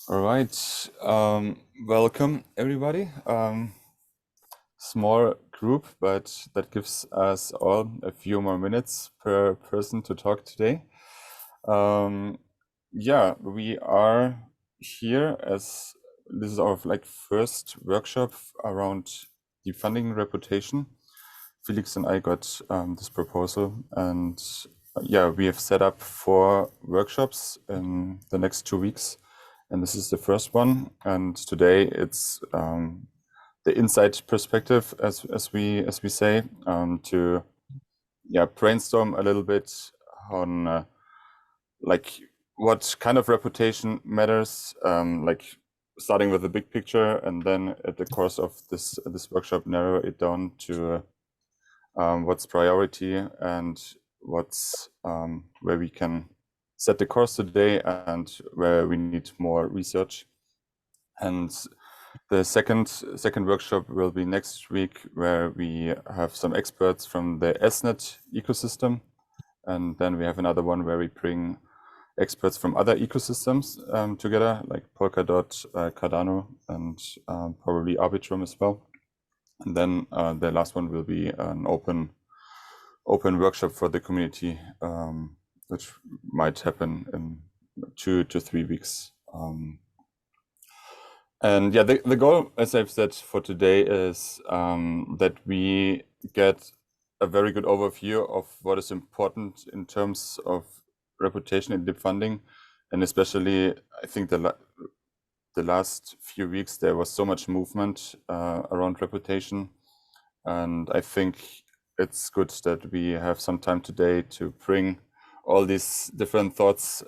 All right. Welcome, everybody. Small group, but that gives us all a few more minutes per person to talk today. Yeah, we are here as this is our first workshop around DeepFunding reputation. Felix and I got this proposal, and yeah, we have set up 4 workshops in the next 2 weeks. And this is the first one. And today it's the inside perspective, as we say, to brainstorm a little bit on what kind of reputation matters, starting with the big picture, and then at the course of this workshop narrow it down to what's priority and what's where we can set the course today and where we need more research. And the second workshop will be next week, where we have some experts from the SNet ecosystem, and then we have another one where we bring experts from other ecosystems together, like Polkadot, Cardano, and probably Arbitrum as well. And then the last one will be an open workshop for the community, which might happen in 2 to 3 weeks. And yeah, the goal, as I've said, for today is that we get a very good overview of what is important in terms of reputation in DeepFunding, and especially I think the last few weeks there was so much movement around reputation, and I think it's good that we have some time today to bring all these different thoughts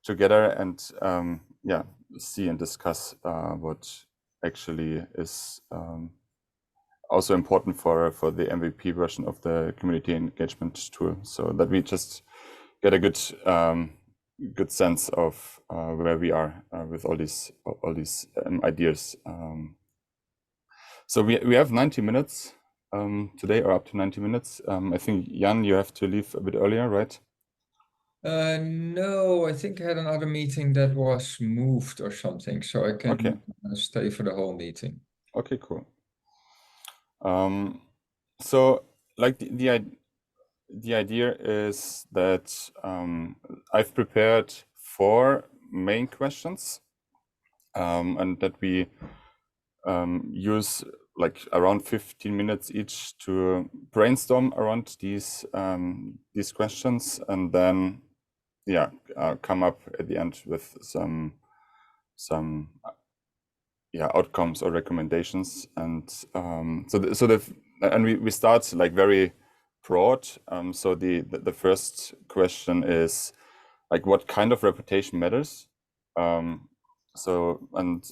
together and see and discuss what actually is also important for the MVP version of the community engagement tool, so that we just get a good sense of where we are with all these ideas. So we have 90 minutes today, or up to 90 minutes. I think, Jan, you have to leave a bit earlier, right? No, I think I had another meeting that was moved or something, so I can stay for the whole meeting. Okay, cool. So like the idea is that I've prepared 4 main questions, and that we use like around 15 minutes each to brainstorm around these questions, and then come up at the end with some outcomes or recommendations. And we start like very broad. So the first question is like, what kind of reputation matters? And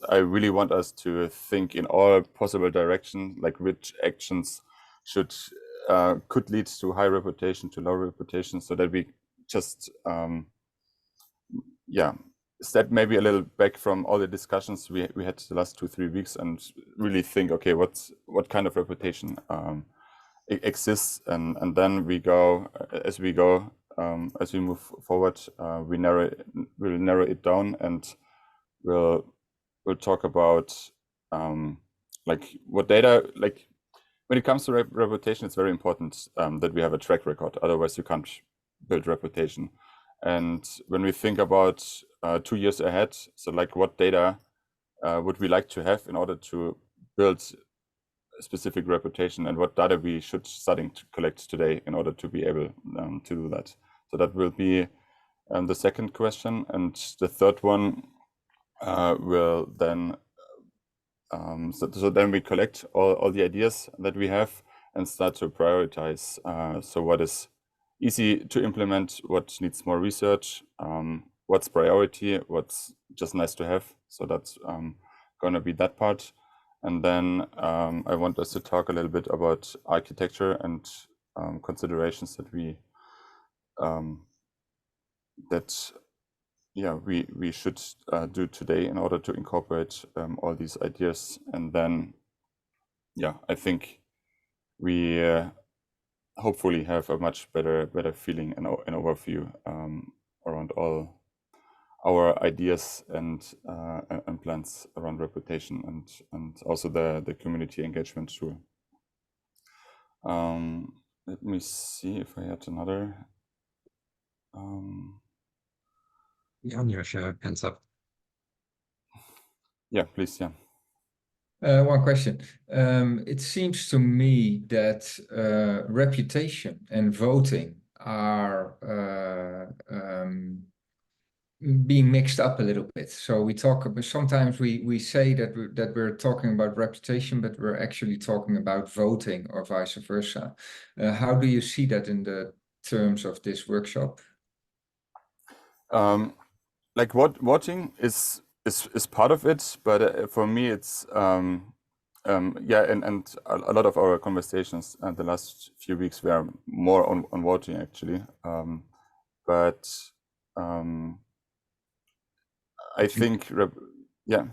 I really want us to think in all possible directions, like which actions could lead to high reputation, to low reputation, so that we just step maybe a little back from all the discussions we had the last 2-3 weeks and really think, okay, what kind of reputation exists, and then we go as we move forward, we'll narrow it down, and we'll talk about like what data, like when it comes to reputation, it's very important that we have a track record, otherwise you can't build reputation. And when we think about 2 years ahead, so like what data would we like to have in order to build a specific reputation, and what data we should starting to collect today in order to be able to do that. So that will be the second question. And the third one will then so then we collect all the ideas that we have and start to prioritize. So what is easy to implement, what needs more research, what's priority, what's just nice to have. So that's going to be that part. And then I want us to talk a little bit about architecture and considerations that we we should do today in order to incorporate all these ideas. And then I think we hopefully have a much better feeling and an overview around all our ideas and plans around reputation and also the community engagement tool. Let me see if I had another. On your share, hands up. Yeah, please. Yeah. One question. It seems to me that reputation and voting are being mixed up a little bit. So we talk about, sometimes we say that we're talking about reputation, but we're actually talking about voting or vice versa. How do you see that in the terms of this workshop? Like voting is part of it, but for me it's yeah, and a lot of our conversations the last few weeks were more on voting actually, but I think yeah.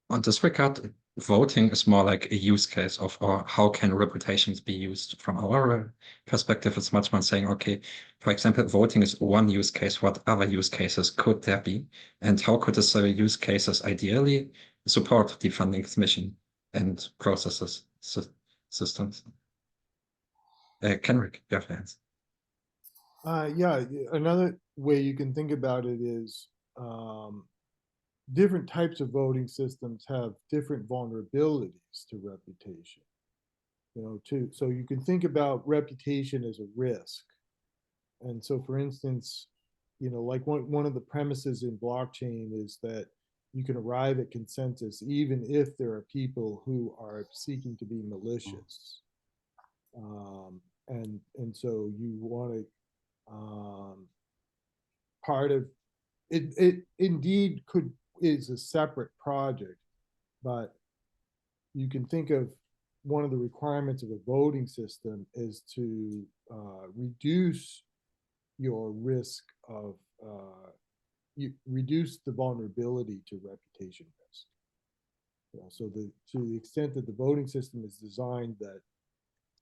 On this regard, voting is more like a use case of or how can reputations be used. From our perspective, it's much more saying, okay, for example, voting is one use case. What other use cases could there be? And how could the use cases ideally support the funding's mission and processes, systems? Kenrick, you have hands. Yeah, another way you can think about it is different types of voting systems have different vulnerabilities to reputation. So you can think about reputation as a risk. And so, for instance, like one of the premises in blockchain is that you can arrive at consensus even if there are people who are seeking to be malicious. And so you want to part of it indeed is a separate project, but you can think of one of the requirements of a voting system is to reduce your risk of you reduce the vulnerability to reputation risk. So to the extent that the voting system is designed that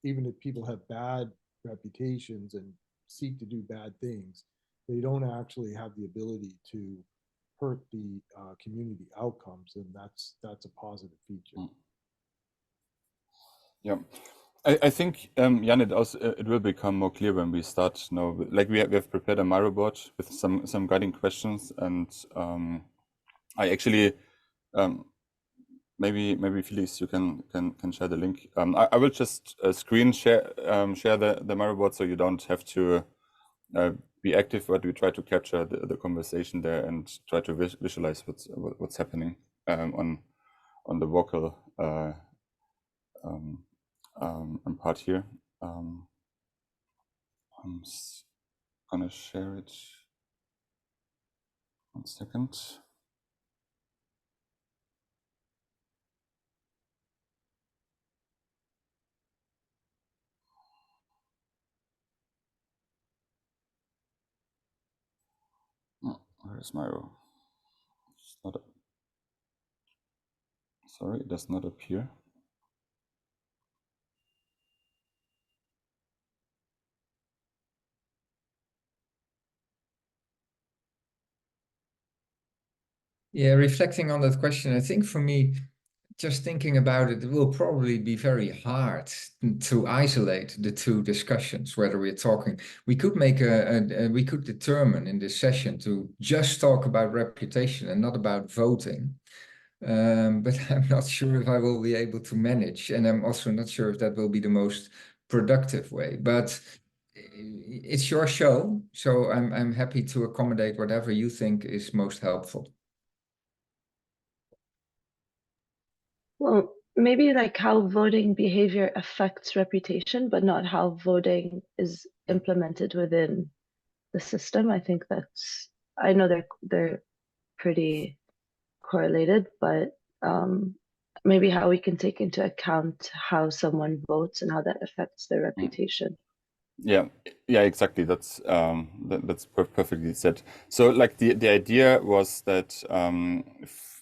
even if people have bad reputations and seek to do bad things, they don't actually have the ability to hurt the community outcomes, and that's a positive feature. Yeah, I think Jan, it will become more clear when we start now. Like we have prepared a Miro board with some guiding questions, and I actually maybe Felix, you can share the link. I will just screen share the Miro board so you don't have to be active, but we try to capture the conversation there and try to visualize what's happening on the vocal part here. I'm gonna share it. 1 second. Oh, where's Miro? It's not sorry, it does not appear. Yeah, reflecting on that question, I think for me, just thinking about it, it will probably be very hard to isolate the two discussions, whether we're talking, we could make we could determine in this session to just talk about reputation and not about voting. But I'm not sure if I will be able to manage, and I'm also not sure if that will be the most productive way. But it's your show, so I'm happy to accommodate whatever you think is most helpful. Well, maybe like how voting behavior affects reputation, but not how voting is implemented within the system. I think I know they're pretty correlated, but maybe how we can take into account how someone votes and how that affects their reputation. Yeah, exactly. That's perfectly said. So like the idea was that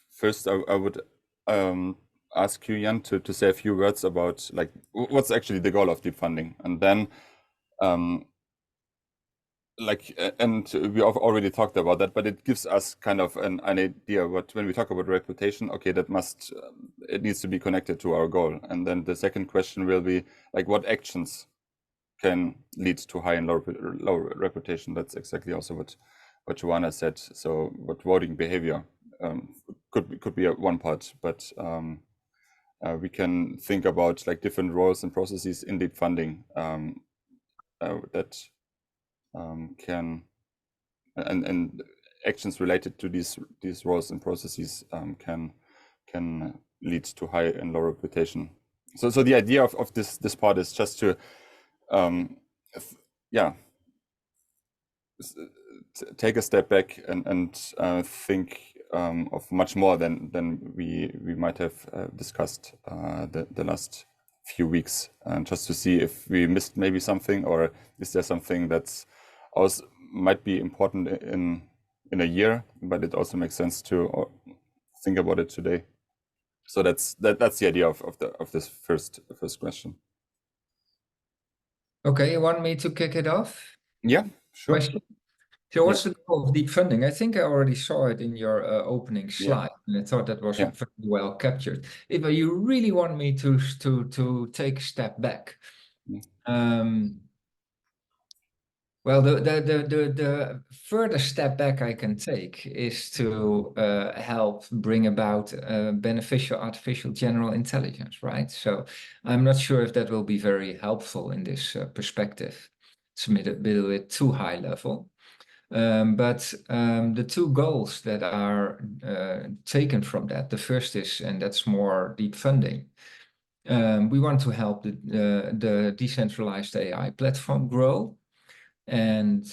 first I would ask you, Jan, to say a few words about like what's actually the goal of DeepFunding, and then like, and we have already talked about that, but it gives us kind of an idea what, when we talk about reputation, okay, that must, it needs to be connected to our goal. And then the second question will be like, what actions can lead to high and low reputation? That's exactly also what Joanna said. So what voting behavior could be one part, but we can think about like different roles and processes in DeepFunding that can, and actions related to these roles and processes can lead to high and low reputation. So the idea of this part is just to take a step back and think of much more than we might have discussed the last few weeks, and just to see if we missed maybe something, or is there something that's also might be important in a year, but it also makes sense to think about it today. So that's the idea of this first question. Okay, you want me to kick it off? Yeah, sure. Question? So what's the goal of DeepFunding? I think I already saw it in your opening slide, and I thought that was very well captured. If you really want me to take a step back, well, the further step back I can take is to help bring about beneficial artificial general intelligence, right? So I'm not sure if that will be very helpful in this perspective. It's a bit too high level. But the two goals that are taken from that, the first is, and that's more DeepFunding. We want to help the decentralized AI platform grow, and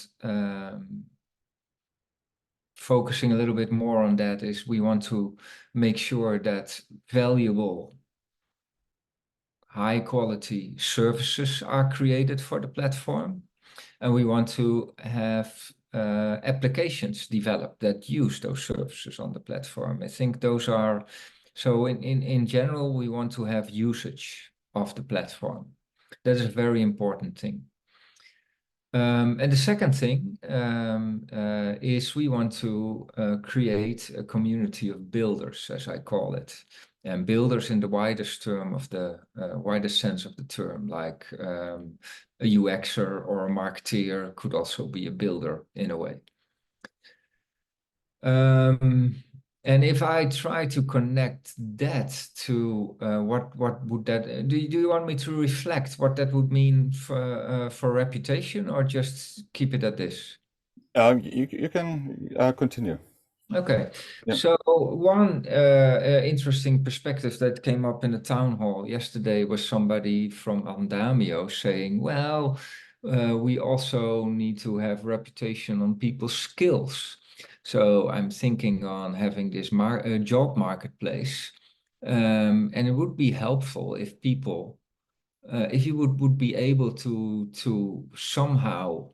focusing a little bit more on that is we want to make sure that valuable, high quality services are created for the platform. And we want to have applications developed that use those services on the platform. I think those are, so in general, we want to have usage of the platform. That is a very important thing. And the second thing is we want to create a community of builders, as I call it. And builders in the widest term of the widest sense of the term, like a UXer or a marketeer could also be a builder in a way. And if I try to connect that to what would that do you want me to reflect what that would mean for reputation, or just keep it at this? You can continue. Okay, so one interesting perspective that came up in the town hall yesterday was somebody from Andamio saying, well, we also need to have reputation on people's skills. So I'm thinking on having this job marketplace, and it would be helpful if people, if you would be able to somehow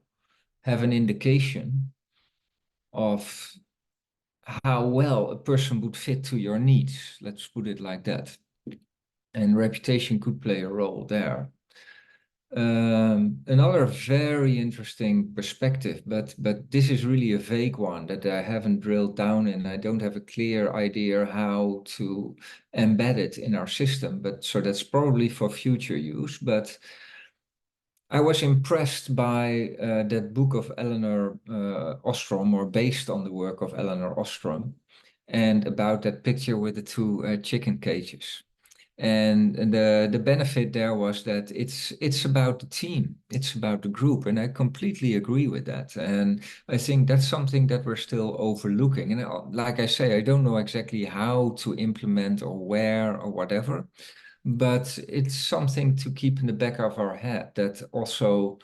have an indication of how well a person would fit to your needs. Let's put it like that. And reputation could play a role there. Another very interesting perspective, but this is really a vague one that I haven't drilled down in. I don't have a clear idea how to embed it in our system, but so that's probably for future use. But I was impressed by that book of Elinor Ostrom, or based on the work of Elinor Ostrom, and about that picture with the two chicken cages. And the benefit there was that it's about the team, it's about the group, and I completely agree with that. And I think that's something that we're still overlooking. And like I say, I don't know exactly how to implement or where or whatever, but it's something to keep in the back of our head, that also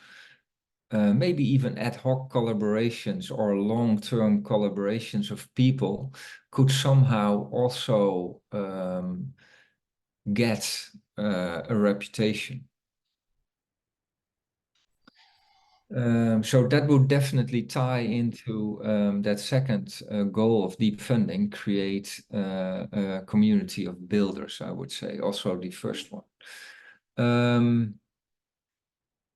maybe even ad hoc collaborations or long-term collaborations of people could somehow also get a reputation. So that would definitely tie into that second goal of DeepFunding, create a community of builders, I would say, also the first one.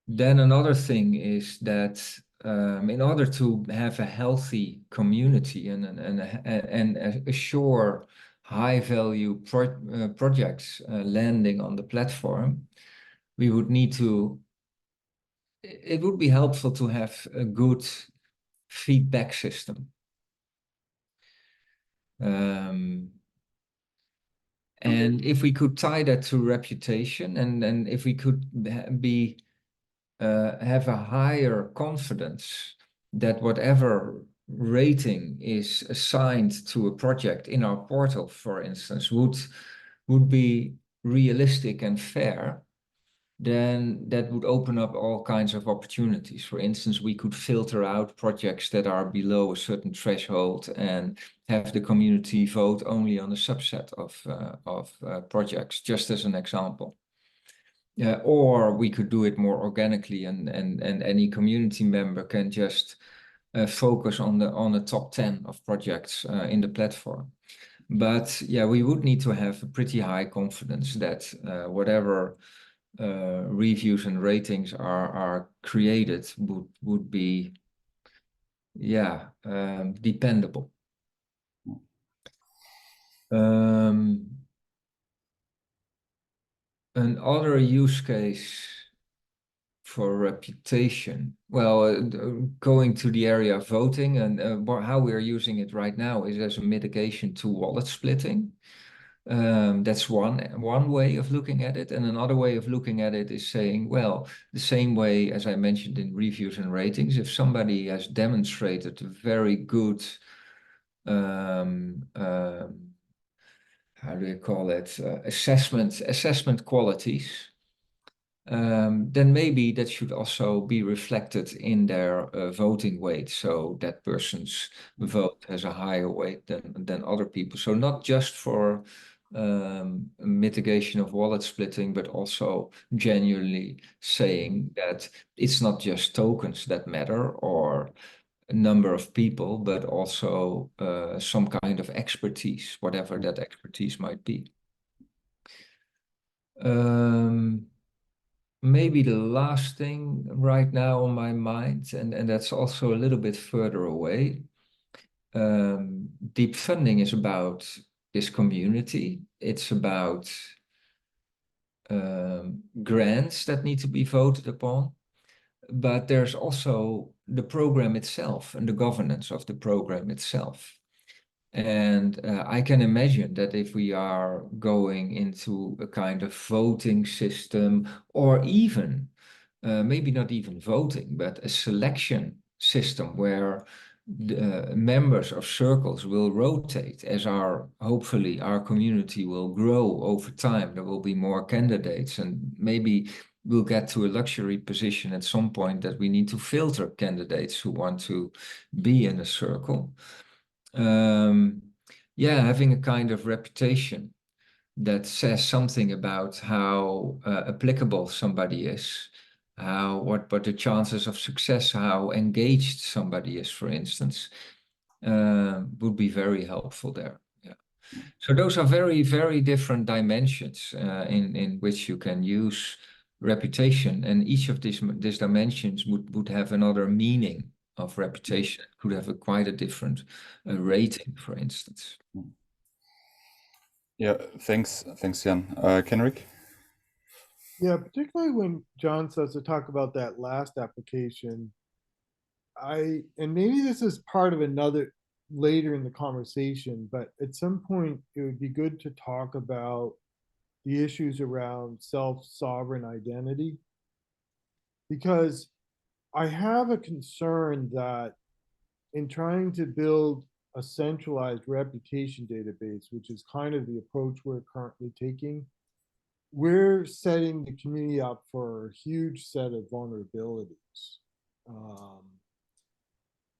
Then another thing is that in order to have a healthy community and assure high value projects landing on the platform, we would need to, it would be helpful to have a good feedback system. And if we could tie that to reputation, and if we could have a higher confidence that whatever rating is assigned to a project in our portal, for instance, would be realistic and fair, then that would open up all kinds of opportunities. For instance, we could filter out projects that are below a certain threshold and have the community vote only on a subset of projects, just as an example. Or we could do it more organically, and any community member can just focus on the top 10 of projects in the platform. But yeah, we would need to have a pretty high confidence that whatever reviews and ratings are created would be dependable. Another use case for reputation, well, going to the area of voting, and how we are using it right now is as a mitigation to wallet splitting. That's one way of looking at it. And another way of looking at it is saying, well, the same way as I mentioned in reviews and ratings, if somebody has demonstrated very good, how do you call it, assessment qualities, then maybe that should also be reflected in their voting weight, so that person's vote has a higher weight than other people. So not just for mitigation of wallet splitting, but also genuinely saying that it's not just tokens that matter or a number of people, but also some kind of expertise, whatever that expertise might be. Maybe the last thing right now on my mind, and that's also a little bit further away. DeepFunding is about this community. It's about grants that need to be voted upon. But there's also the program itself and the governance of the program itself. And I can imagine that if we are going into a kind of voting system, or even, maybe not even voting, but a selection system where the members of circles will rotate as hopefully our community will grow over time. There will be more candidates, and maybe we'll get to a luxury position at some point that we need to filter candidates who want to be in a circle. Having a kind of reputation that says something about how applicable somebody is, what the chances of success, how engaged somebody is, for instance, would be very helpful there. Yeah. So those are very, very different dimensions in which you can use reputation, and each of these dimensions would have another meaning of reputation. It could have quite a different rating, for instance. Yeah, thanks, Jan. Kenrick? Yeah, particularly when John starts to talk about that last application, and maybe this is part of another later in the conversation, but at some point it would be good to talk about the issues around self-sovereign identity, because I have a concern that in trying to build a centralized reputation database, which is kind of the approach we're currently taking, we're setting the community up for a huge set of vulnerabilities.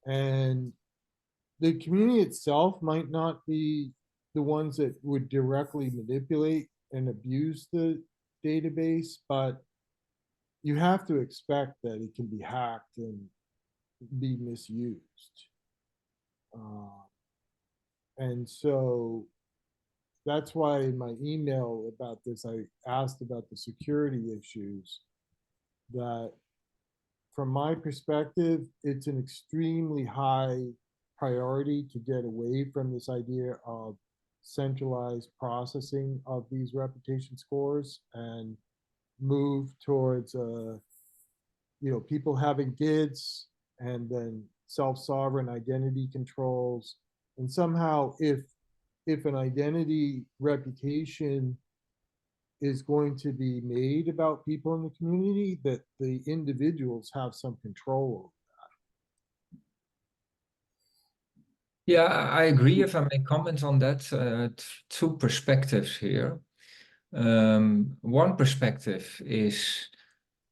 And the community itself might not be the ones that would directly manipulate and abuse the database, but you have to expect that it can be hacked and be misused. And so that's why in my email about this, I asked about the security issues, that from my perspective, it's an extremely high priority to get away from this idea of centralized processing of these reputation scores and move towards people having GIDs and then self-sovereign identity controls. And somehow if an identity reputation is going to be made about people in the community, that the individuals have some control over. Yeah, I agree. If I may comment on that, two perspectives here. One perspective is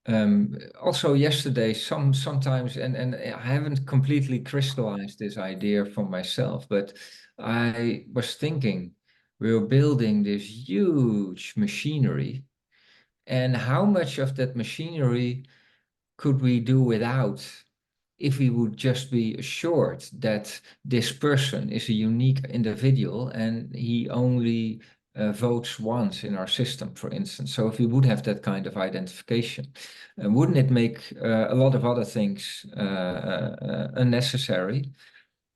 also yesterday, sometimes, and I haven't completely crystallized this idea for myself, but I was thinking we were building this huge machinery, and how much of that machinery could we do without if we would just be assured that this person is a unique individual and he only votes once in our system, for instance. So if we would have that kind of identification, wouldn't it make a lot of other things unnecessary?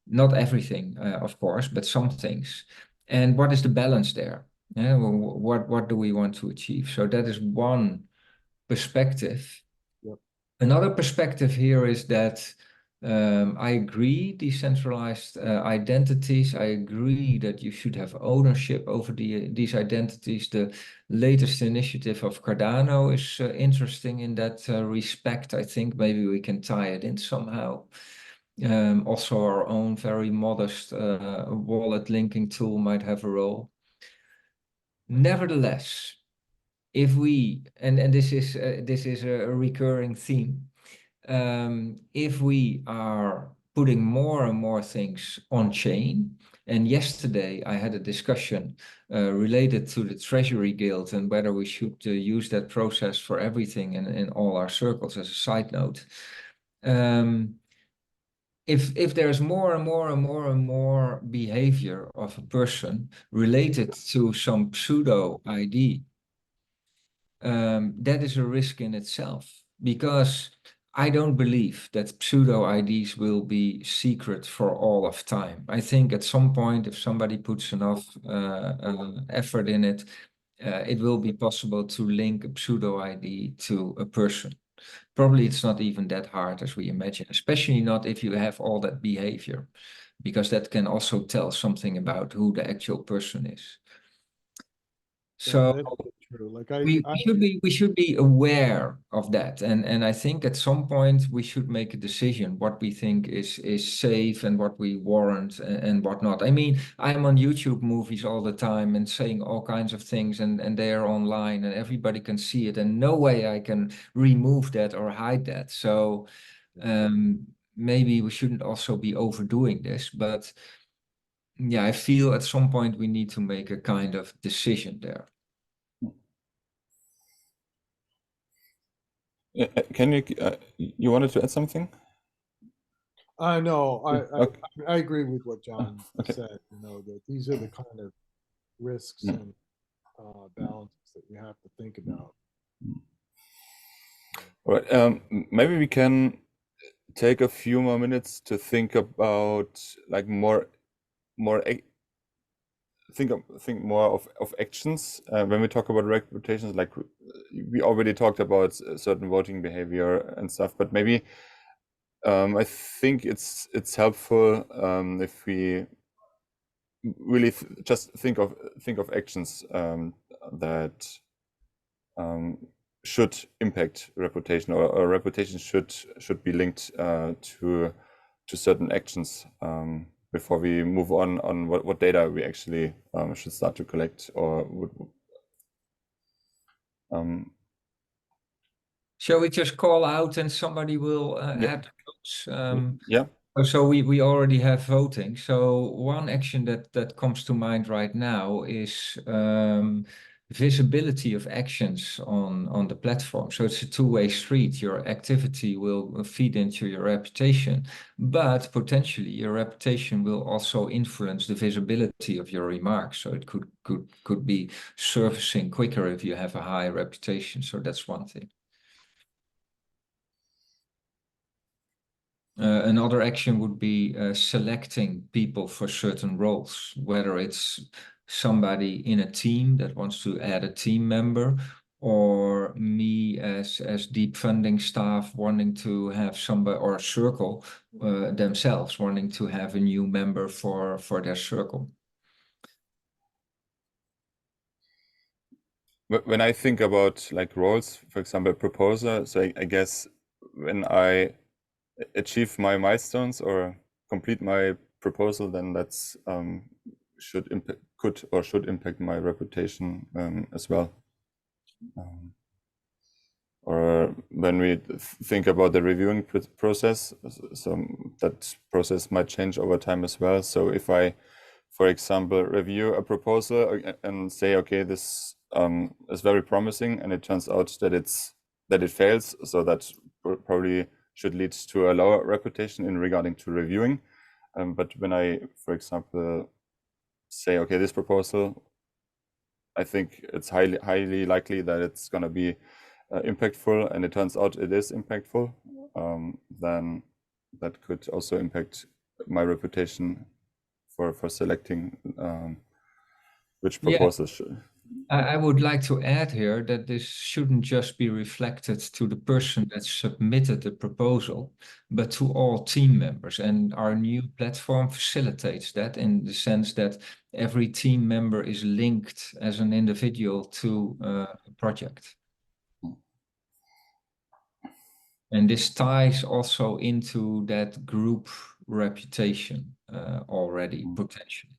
Not everything, of course, but some things. And what is the balance there? Yeah, what do we want to achieve? So that is one perspective. Yep. Another perspective here is that I agree, decentralized identities. I agree that you should have ownership over these identities. The latest initiative of Cardano is interesting in that respect. I think maybe we can tie it in somehow. Also, our own very modest wallet linking tool might have a role. Nevertheless, if we, and this is a recurring theme, if we are putting more and more things on chain, and yesterday I had a discussion related to the Treasury Guild and whether we should use that process for everything in all our circles as a side note. If there's more and more behavior of a person related to some pseudo ID, that is a risk in itself, because I don't believe that pseudo IDs will be secret for all of time. I think at some point, if somebody puts enough effort in it, it will be possible to link a pseudo ID to a person. Probably it's not even that hard as we imagine, especially not if you have all that behavior, because that can also tell something about who the actual person is. So That's true. Like we should be aware of that, and I think at some point we should make a decision what we think is safe and what we warrant and what not. I mean, I'm on YouTube movies all the time and saying all kinds of things, and they are online and everybody can see it, and no way I can remove that or hide that. So maybe we shouldn't also be overdoing this, but yeah, I feel at some point we need to make a kind of decision there. Can you you wanted to add something? No, Okay. I agree with what John Okay. said. That these are the kind of risks and balances that you have to think about. All right. Maybe we can take a few more minutes to think about like think more of actions when we talk about reputations. Like we already talked about certain voting behavior and stuff, but maybe I think it's helpful if we really just think of actions that should impact reputation, or reputation should be linked to certain actions before we move on what data we actually should start to collect, or would. Shall we just call out and somebody will add those? Yeah. So we already have voting. So one action that comes to mind right now is visibility of actions on the platform. So it's a two-way street. Your activity will feed into your reputation, but potentially your reputation will also influence the visibility of your remarks. So it could be surfacing quicker if you have a high reputation. So that's one thing. Another action would be selecting people for certain roles, whether it's somebody in a team that wants to add a team member, or me as DeepFunding staff wanting to have somebody, or a circle themselves wanting to have a new member for their circle. When I think about like roles, for example, proposer, so I guess when I achieve my milestones or complete my proposal, then that's should impact my reputation as well. Or when we think about the reviewing process, so that process might change over time as well. So if I, for example, review a proposal and say, okay, this is very promising, and it turns out that it fails, so that probably should lead to a lower reputation in regarding to reviewing. But when I, for example, say, okay, this proposal, I think it's highly likely that it's going to be impactful, and it turns out it is impactful, then that could also impact my reputation for selecting which proposals should. I would like to add here that this shouldn't just be reflected to the person that submitted the proposal, but to all team members. And our new platform facilitates that, in the sense that every team member is linked as an individual to a project. And this ties also into that group reputation already, potentially.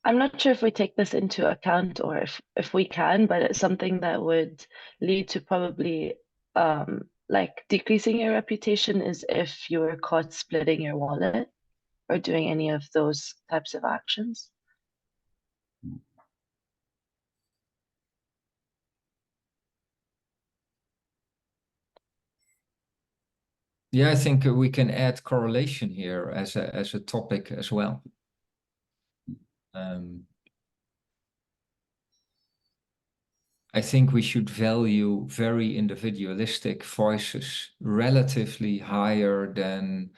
I'm not sure if we take this into account, or if we can, but it's something that would lead to probably like decreasing your reputation is if you were caught splitting your wallet or doing any of those types of actions. Yeah, I think we can add correlation here as a topic as well. I think we should value very individualistic voices relatively higher than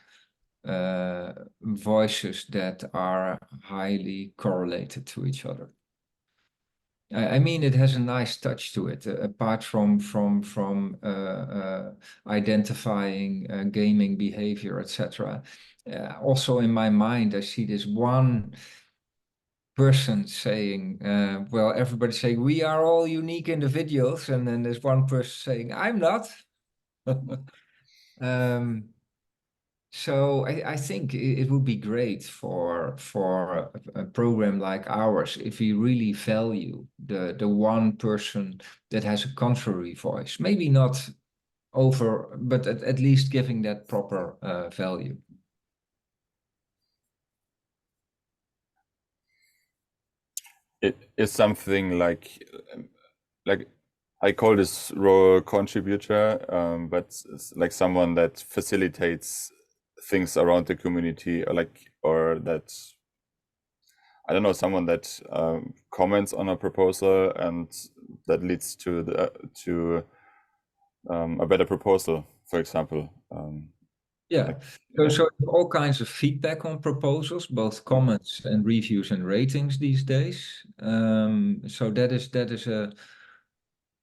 voices that are highly correlated to each other. I mean, it has a nice touch to it, apart from identifying gaming behavior, etc. Also in my mind, I see this one person saying, well, everybody's saying we are all unique individuals, and then there's one person saying I'm not. So I think it would be great for a program like ours if we really value the one person that has a contrary voice. Maybe not over, but at least giving that proper value. It is something like I call this role contributor, but it's like someone that facilitates things around the community, or that, I don't know, someone that comments on a proposal and that leads to a better proposal, for example. Yeah, so all kinds of feedback on proposals, both comments and reviews and ratings these days. So that is a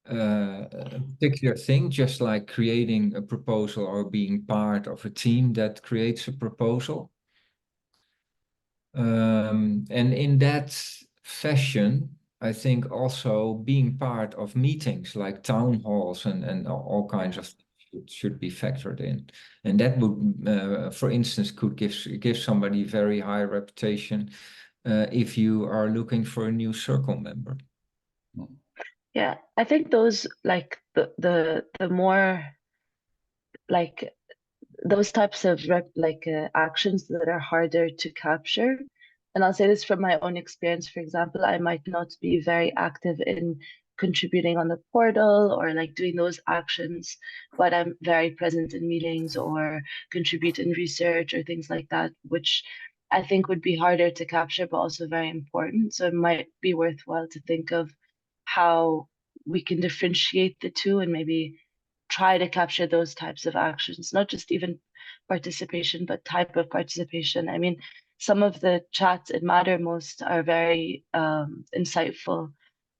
particular thing, just like creating a proposal or being part of a team that creates a proposal. And in that fashion, I think also being part of meetings like town halls and all kinds of things should be factored in. And that would, for instance, could give somebody very high reputation if you are looking for a new circle member. Yeah, I think those, like the more like those types of actions that are harder to capture. And I'll say this from my own experience. For example, I might not be very active in contributing on the portal or like doing those actions, but I'm very present in meetings or contribute in research or things like that, which I think would be harder to capture, but also very important. So it might be worthwhile to think of how we can differentiate the two and maybe try to capture those types of actions, not just even participation, but type of participation. I mean, some of the chats in Mattermost are very insightful.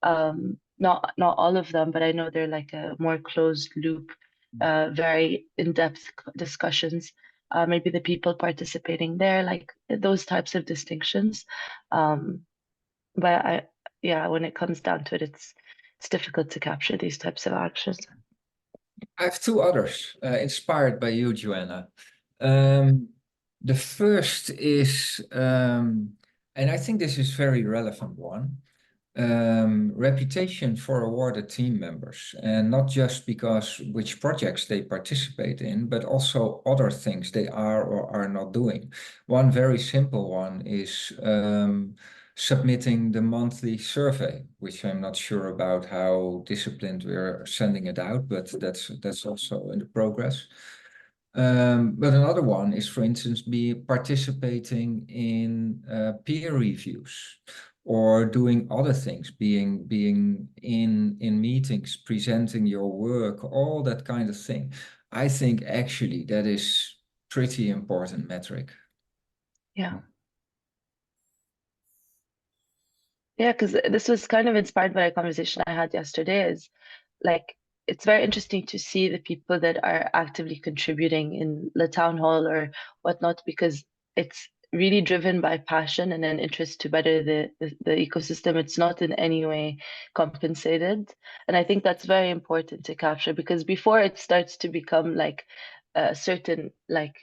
Not all of them, but I know they're like a more closed loop, very in-depth discussions. Maybe the people participating there, like those types of distinctions. But yeah, when it comes down to it, it's difficult to capture these types of actions. I have two others inspired by you, Joanna. The first is, and I think this is very relevant one, reputation for awarded team members, and not just because which projects they participate in, but also other things they are or are not doing. One very simple one is submitting the monthly survey, which I'm not sure about how disciplined we're sending it out, but that's also in the progress. But another one is, for instance, be participating in peer reviews or doing other things, being in meetings, presenting your work, all that kind of thing. I think actually that is pretty important metric. Yeah. Yeah, because this was kind of inspired by a conversation I had yesterday. Is like it's very interesting to see the people that are actively contributing in the town hall or whatnot, because it's really driven by passion and an interest to better the ecosystem. It's not in any way compensated. And I think that's very important to capture, because before it starts to become like a certain like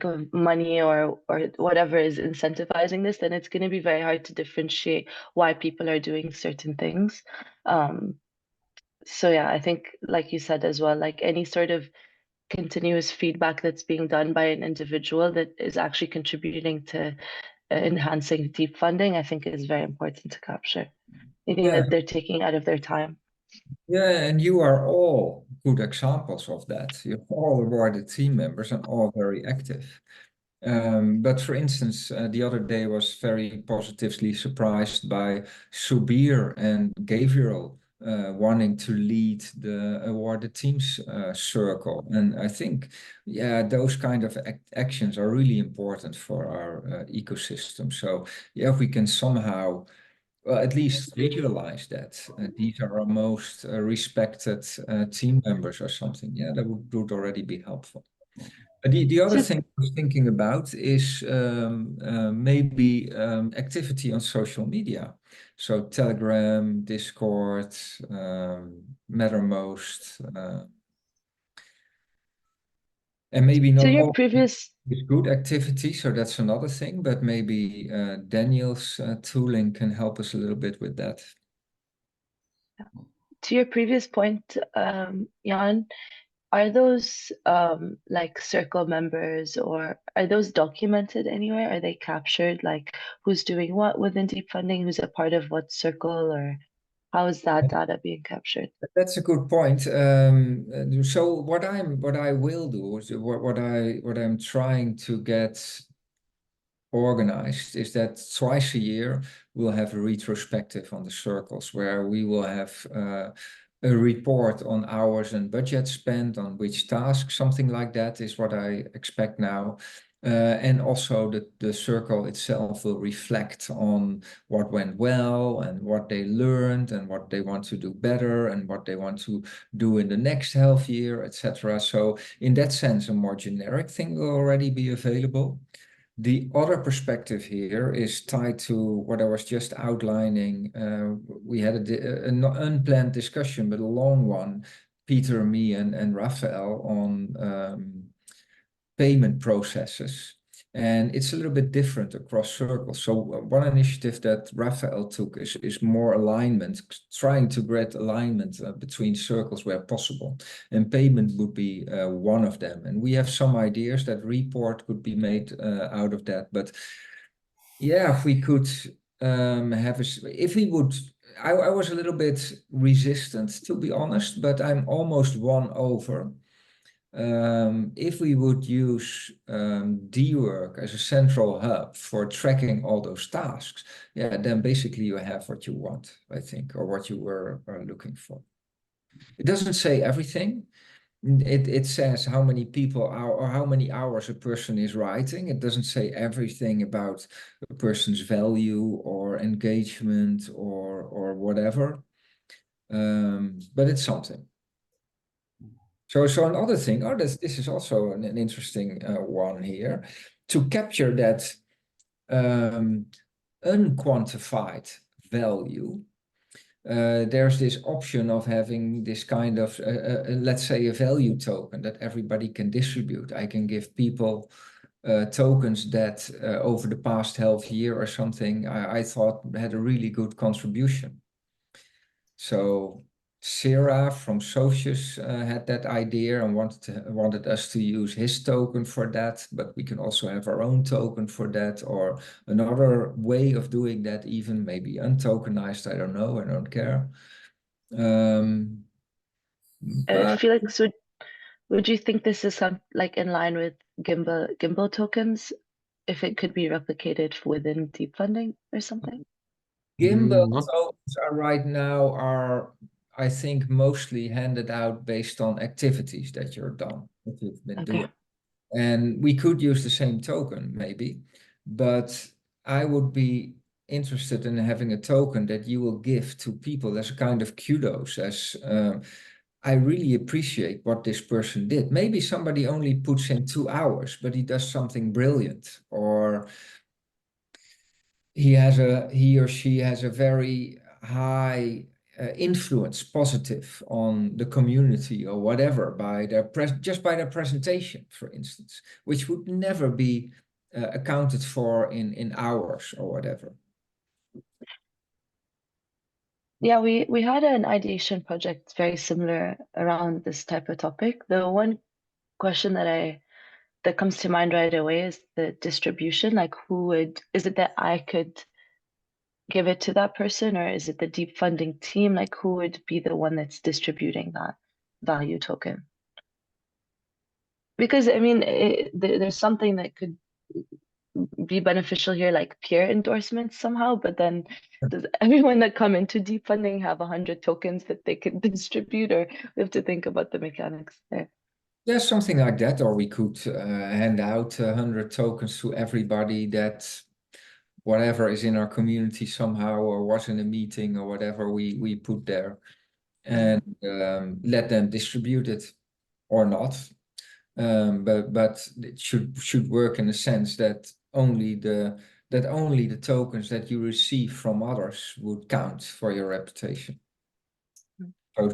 of money or whatever is incentivizing this, then it's going to be very hard to differentiate why people are doing certain things. So yeah, I think like you said as well, like any sort of continuous feedback that's being done by an individual that is actually contributing to enhancing deep funding, I think is very important to capture. Anything that they're taking out of their time. Yeah, and you are all good examples of that. You're all awarded team members and all very active. But for instance, the other day was very positively surprised by Subir and Gabriel wanting to lead the awarded teams circle. And I think, yeah, those kind of actions are really important for our ecosystem. So yeah, if we can somehow at least visualize that these are our most respected team members or something. Yeah, that would already be helpful. The other thing I was thinking about is maybe activity on social media. So Telegram, Discord, Mattermost, and maybe not So your all previous is good activity, so that's another thing, but maybe Daniel's tooling can help us a little bit with that. to your previous point, Jan, are those like circle members, or are those documented anywhere? Are they captured, like who's doing what within deep funding, who's a part of what circle, or how is that data being captured? That's a good point. So what I will do is what I'm trying to get organized is that twice a year we'll have a retrospective on the circles where we will have a report on hours and budget spent on which task, something like that is what I expect now. And also the circle itself will reflect on what went well and what they learned and what they want to do better and what they want to do in the next half year, etc. So in that sense, a more generic thing will already be available. The other perspective here is tied to what I was just outlining. We had an unplanned discussion, but a long one, Peter, me, and Raphael on payment processes. And it's a little bit different across circles. So one initiative that Raphael took is more alignment, trying to get alignment between circles where possible. And payment would be one of them. And we have some ideas that report could be made out of that. But yeah, if we could if we would, I was a little bit resistant, to be honest, but I'm almost won over. If we would use D-Work as a central hub for tracking all those tasks, yeah, then basically you have what you want, I think, or what you were looking for. It doesn't say everything. It says how many people are, or how many hours a person is writing. It doesn't say everything about a person's value or engagement or whatever. But it's something. So another thing, this is also an interesting one here, to capture that unquantified value. There's this option of having this kind of, let's say, a value token that everybody can distribute. I can give people tokens that over the past half year or something, I thought had a really good contribution. So Sarah from Socius had that idea and wanted us to use his token for that, but we can also have our own token for that, or another way of doing that, even maybe untokenized. I don't know. I don't care. But Felix, would you think this is like in line with Gimbal tokens, if it could be replicated within DeepFunding or something? Gimbal Not tokens right now are, I think, mostly handed out based on activities that you've been doing. And we could use the same token, maybe, but I would be interested in having a token that you will give to people as a kind of kudos, as I really appreciate what this person did. Maybe somebody only puts in 2 hours, but he does something brilliant, or he or she has a very high influence, positive, on the community or whatever, by their just by their presentation, for instance, which would never be accounted for in hours or whatever. Yeah, we had an ideation project very similar around this type of topic. The one question that comes to mind right away is the distribution. Like, is it that I could give it to that person, or is it the DeepFunding team? Like, who would be the one that's distributing that value token? Because I mean, there's something that could be beneficial here, like peer endorsements somehow, but then does everyone that come into DeepFunding have 100 tokens that they can distribute, or we have to think about the mechanics there? Yeah, something like that, or we could hand out 100 tokens to everybody that whatever is in our community somehow, or was in a meeting or whatever we put there, and let them distribute it or not. But it should work in a sense that only the tokens that you receive from others would count for your reputation.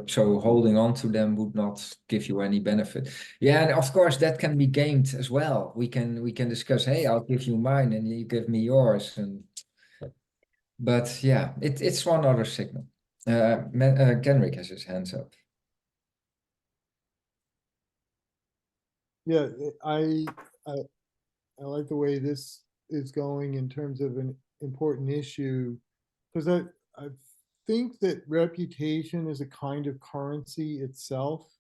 So holding on to them would not give you any benefit. Yeah, and of course that can be gamed as well. We can discuss, hey, I'll give you mine and you give me yours, but yeah, it's one other signal. Kenrick has his hands up. Yeah, I like the way this is going in terms of an important issue, because I think that reputation is a kind of currency itself.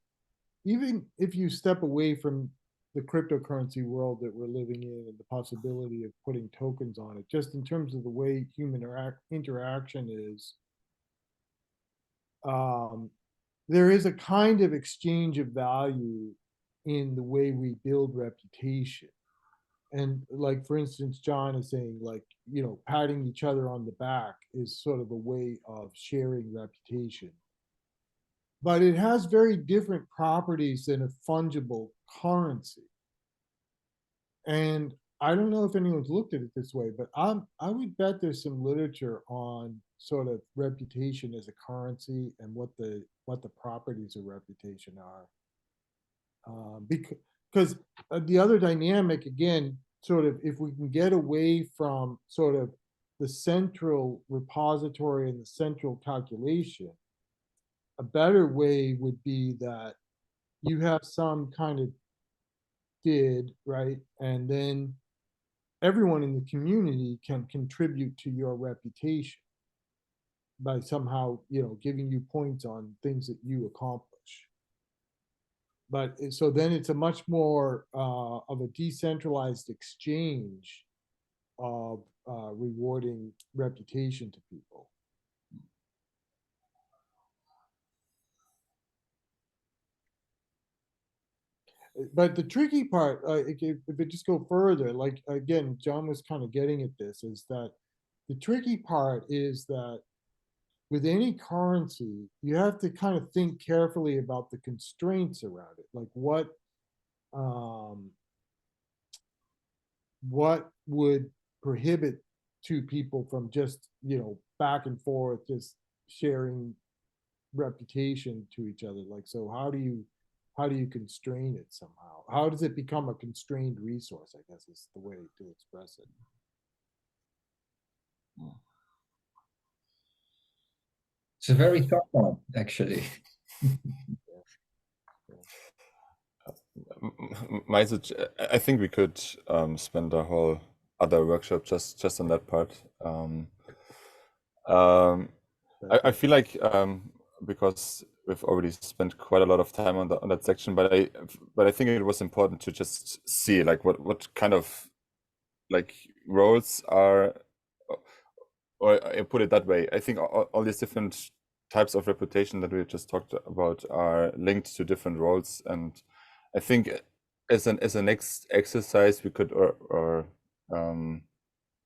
Even if you step away from the cryptocurrency world that we're living in and the possibility of putting tokens on it, just in terms of the way human interaction is, there is a kind of exchange of value in the way we build reputation. And like, for instance, John is saying, like, patting each other on the back is sort of a way of sharing reputation. But it has very different properties than a fungible currency. And I don't know if anyone's looked at it this way, but I would bet there's some literature on sort of reputation as a currency and what the properties of reputation are. Because the other dynamic, again, sort of, if we can get away from sort of the central repository and the central calculation, a better way would be that you have some kind of did, right? And then everyone in the community can contribute to your reputation by somehow, giving you points on things that you accomplish. But so then it's a much more of a decentralized exchange of rewarding reputation to people. but the tricky part, if it just go further, like again, John was kind of getting at this, is that the tricky part is that with any currency, you have to kind of think carefully about the constraints around it. Like what would prohibit two people from just, back and forth, just sharing reputation to each other? Like, so how do you constrain it somehow? How does it become a constrained resource, I guess is the way to express it. It's a very tough one, actually. I think we could spend a whole other workshop just on that part. I feel like because we've already spent quite a lot of time on that section, but I think it was important to just see like what kind of like roles are, or I put it that way. I think all these different types of reputation that we just talked about are linked to different roles, and I think as a next exercise we could or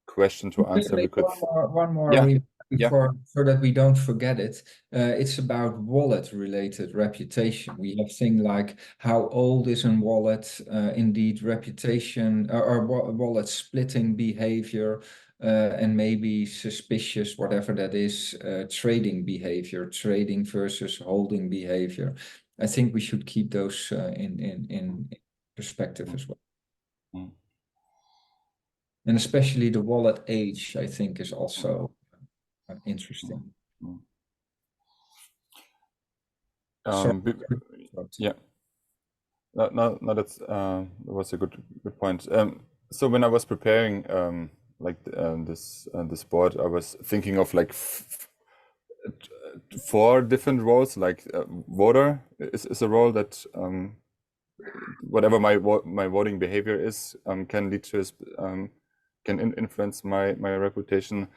question to answer, we could one more yeah. before, so that we don't forget it. It's about wallet related reputation. We have things like how old is a wallet, indeed reputation, or wallet splitting behavior, and maybe suspicious, whatever that is, trading behavior, trading versus holding behavior. I think we should keep those in perspective as well. And especially the wallet age, I think, is also interesting. Yeah. No, that was a good point. So when I was preparing this board, I was thinking of like 4 different roles. Like voter is a role that whatever my voting behavior is can lead to can influence my reputation.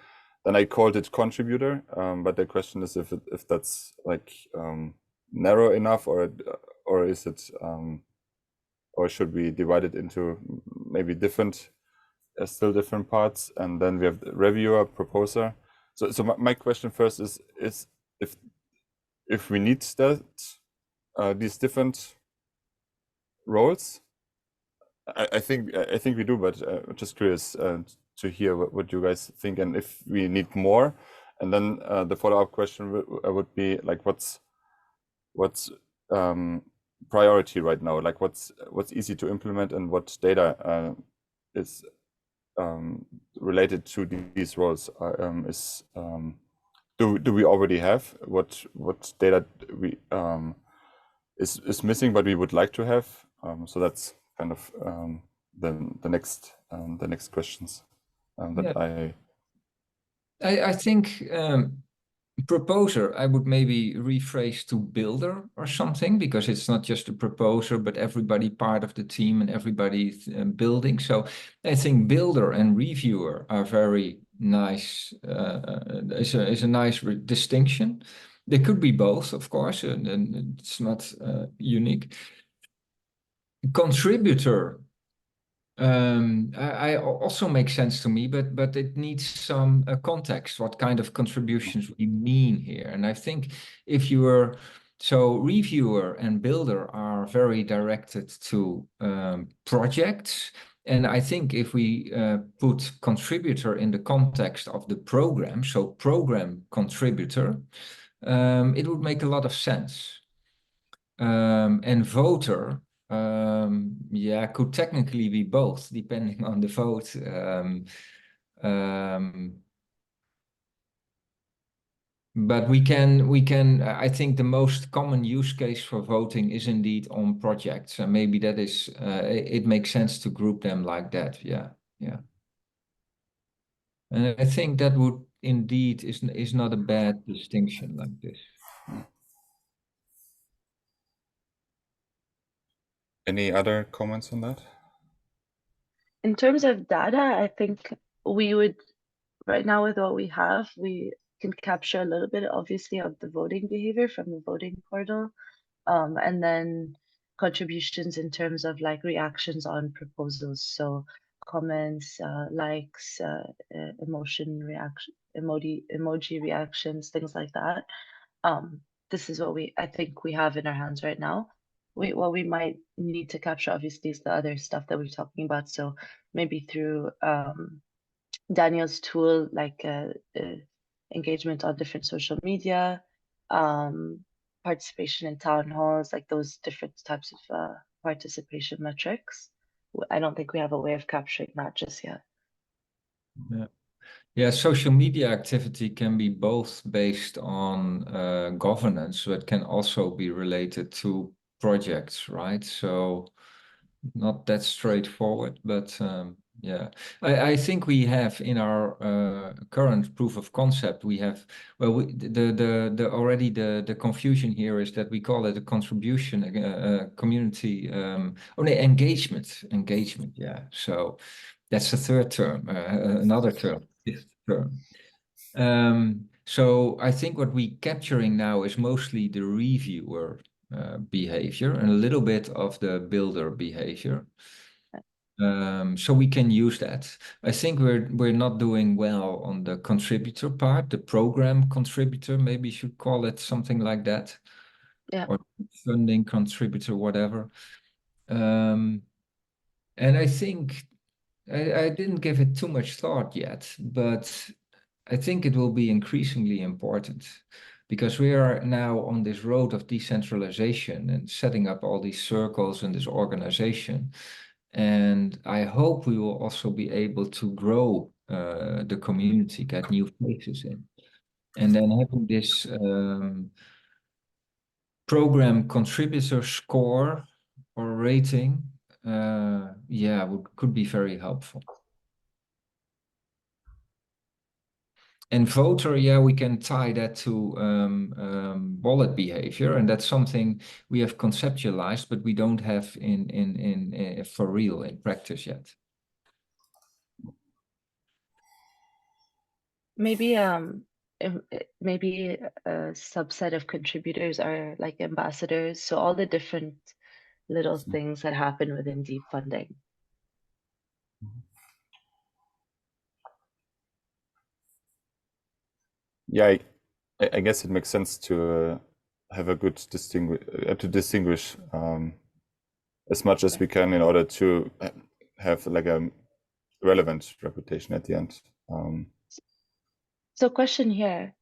Then I called it contributor, but the question is if that's like narrow enough, or is it or should we divide it into maybe different, still different parts? And then we have the reviewer, proposer. So my question first is if we need that these different roles. I think we do, but just curious to hear what you guys think, and if we need more. And then the follow-up question would be like, what's priority right now? Like what's easy to implement, and what data is related to these roles? Do we already have what data we is missing, but we would like to have? So that's kind of the next questions that I think proposer, I would maybe rephrase to builder or something, because it's not just a proposer, but everybody part of the team and everybody building. So I think builder and reviewer are very nice. Is a nice distinction. They could be both, of course, and it's not unique. Contributor, I also makes sense to me, but it needs some context, what kind of contributions we mean here. And I think if you were, so reviewer and builder are very directed to projects. And I think if we put contributor in the context of the program, so program contributor, it would make a lot of sense. And voter, yeah, could technically be both, depending on the vote. But we can. I think the most common use case for voting is indeed on projects, and maybe that is. It makes sense to group them like that. Yeah. And I think that would indeed is not a bad distinction like this. Any other comments on that? In terms of data, I think we would, right now with what we have, we can capture a little bit, obviously, of the voting behavior from the voting portal. And then contributions in terms of like reactions on proposals. So comments, likes, emotion reaction, emoji reactions, things like that. This is what I think we have in our hands right now. What we might need to capture obviously is the other stuff that we're talking about. So maybe through Daniel's tool, like engagement on different social media, participation in town halls, like those different types of participation metrics. I don't think we have a way of capturing that just yet. Yeah. Yeah, social media activity can be both based on governance, but can also be related to projects, right? So not that straightforward, but yeah, I think we have in our current proof of concept, we have, well, the confusion here is that we call it a contribution community, engagement, yeah. So that's the third term, another term, fifth term. So I think what we're capturing now is mostly the reviewer behavior and a little bit of the builder behavior. So we can use that. I think we're not doing well on the contributor part, the program contributor, maybe you should call it something like that. Yeah. Or funding contributor, whatever. And I think I didn't give it too much thought yet, but I think it will be increasingly important because we are now on this road of decentralization and setting up all these circles and this organization. And I hope we will also be able to grow the community, get new faces in. And then having this program contributor score or rating, yeah, could be very helpful. And voter, yeah, we can tie that to wallet behavior, and that's something we have conceptualized, but we don't have in for real in practice yet. Maybe maybe a subset of contributors are like ambassadors. So all the different little things that happen within deep funding. Yeah, I guess it makes sense to have a good distinguish as much as we can in order to have like a relevant reputation at the end. So question here,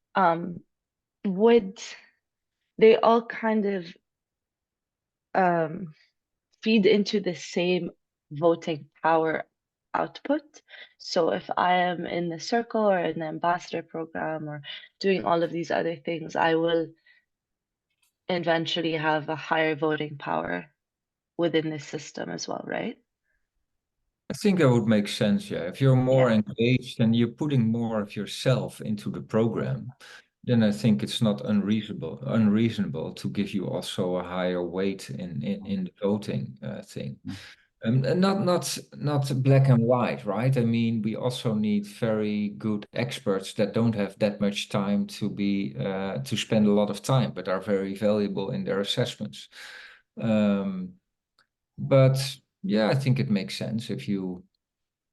would they all kind of feed into the same voting power output? So if I am in the circle or in the ambassador program or doing all of these other things, I will eventually have a higher voting power within this system as well, right? I think that would make sense, yeah. If you're more engaged and you're putting more of yourself into the program, then I think it's not unreasonable to give you also a higher weight in the voting thing. And not black and white, right? I mean, we also need very good experts that don't have that much time to be to spend a lot of time, but are very valuable in their assessments. But yeah, I think it makes sense if you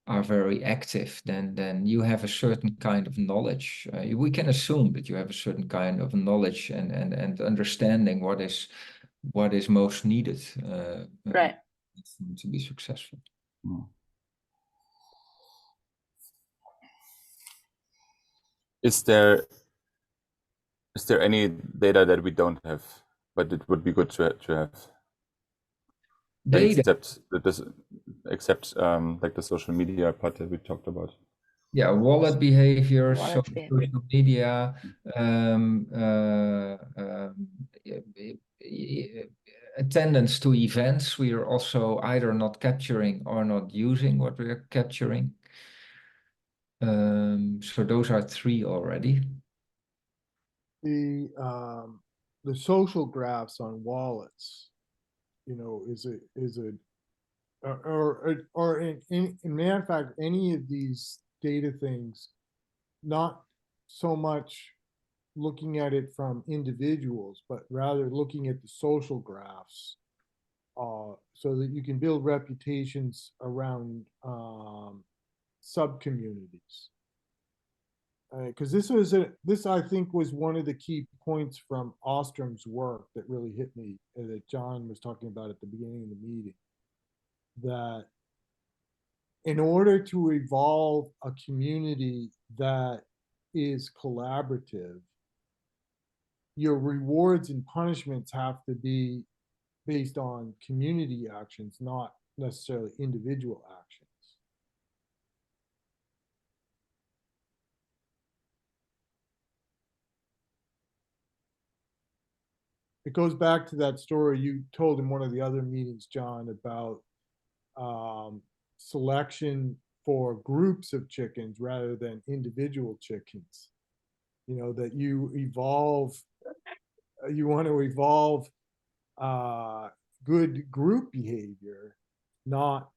are very active, then you have a certain kind of knowledge. We can assume that you have a certain kind of knowledge and understanding what is most needed Right. to be successful. Is there any data that we don't have, but it would be good to have? Data. Except like the social media part that we talked about. Yeah, wallet behavior, Wallet social media, attendance to events. We are also either not capturing or not using what we are capturing. So those are three already. The social graphs on wallets, you know, or in matter of fact, any of these data things, not so much looking at it from individuals, but rather looking at the social graphs so that you can build reputations around sub-communities. Because this I think was one of the key points from Ostrom's work that really hit me, that John was talking about at the beginning of the meeting, that in order to evolve a community that is collaborative, your rewards and punishments have to be based on community actions, not necessarily individual actions. It goes back to that story you told in one of the other meetings, John, about selection for groups of chickens rather than individual chickens. You know, that you evolve, you want to evolve good group behavior, not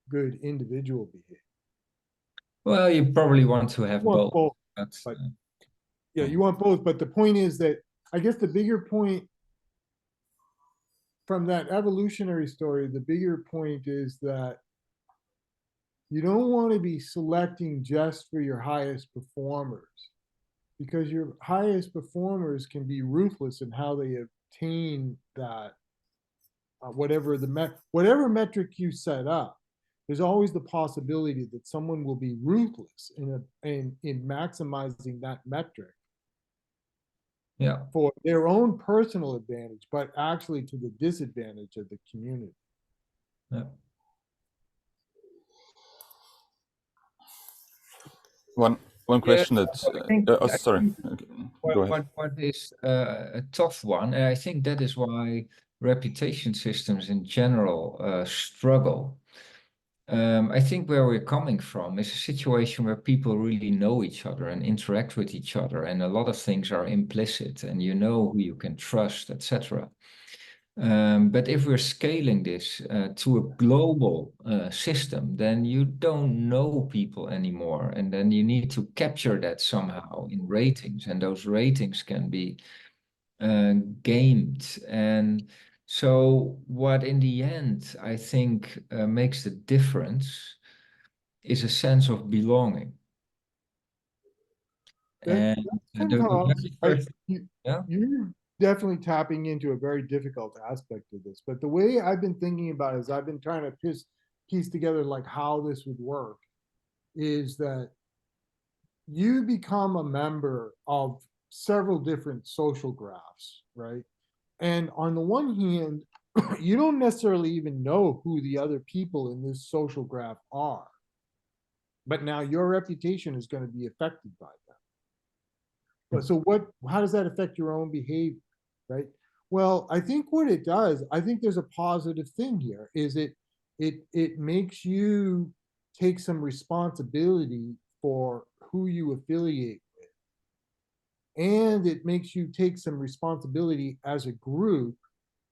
good individual behavior. Well, you probably want to have both. But yeah, you want both. But the point is that, I guess the bigger point from that evolutionary story, the bigger point is that you don't want to be selecting just for your highest performers, because your highest performers can be ruthless in how they obtain that, whatever metric you set up. There's always the possibility that someone will be ruthless in maximizing that metric. Yeah. For their own personal advantage, but actually to the disadvantage of the community. Yeah. One question that sorry. What, Go ahead. what is a tough one, and I think that is why reputation systems in general struggle. I think where we're coming from is a situation where people really know each other and interact with each other, and a lot of things are implicit, and you know who you can trust, etc. But if we're scaling this to a global system, then you don't know people anymore, and then you need to capture that somehow in ratings, and those ratings can be gamed. And so what in the end I think makes the difference is a sense of belonging. That's kind of how yeah? you're definitely tapping into a very difficult aspect of this. But the way I've been thinking about it is I've been trying to piece together like how this would work, is that you become a member of several different social graphs, right? And on the one hand, you don't necessarily even know who the other people in this social graph are. But now your reputation is going to be affected by that. But so how does that affect your own behavior, right? Well, I think what it does, I think there's a positive thing here, is it makes you take some responsibility for who you affiliate with. And it makes you take some responsibility as a group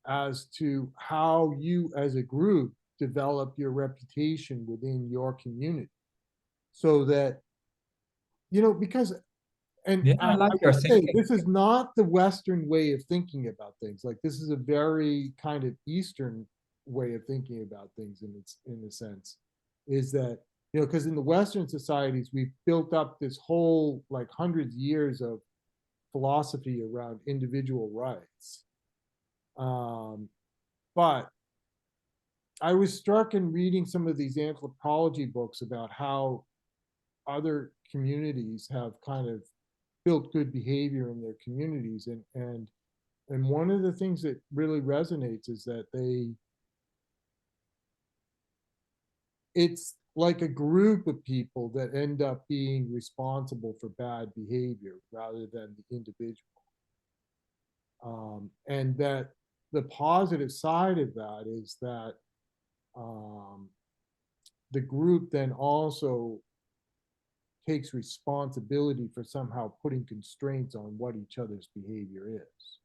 as to how you as a group develop your reputation within your community. So that, you know, because, and yeah, I like would say this is not the Western way of thinking about things. Like, this is a very kind of Eastern way of thinking about things in a sense, is that, you know, because in the Western societies, we've built up this whole like hundreds of years of philosophy around individual rights. But I was struck in reading some of these anthropology books about how other communities have kind of built good behavior in their communities, and one of the things that really resonates is that it's like a group of people that end up being responsible for bad behavior rather than the individual. And that the positive side of that is that the group then also takes responsibility for somehow putting constraints on what each other's behavior is.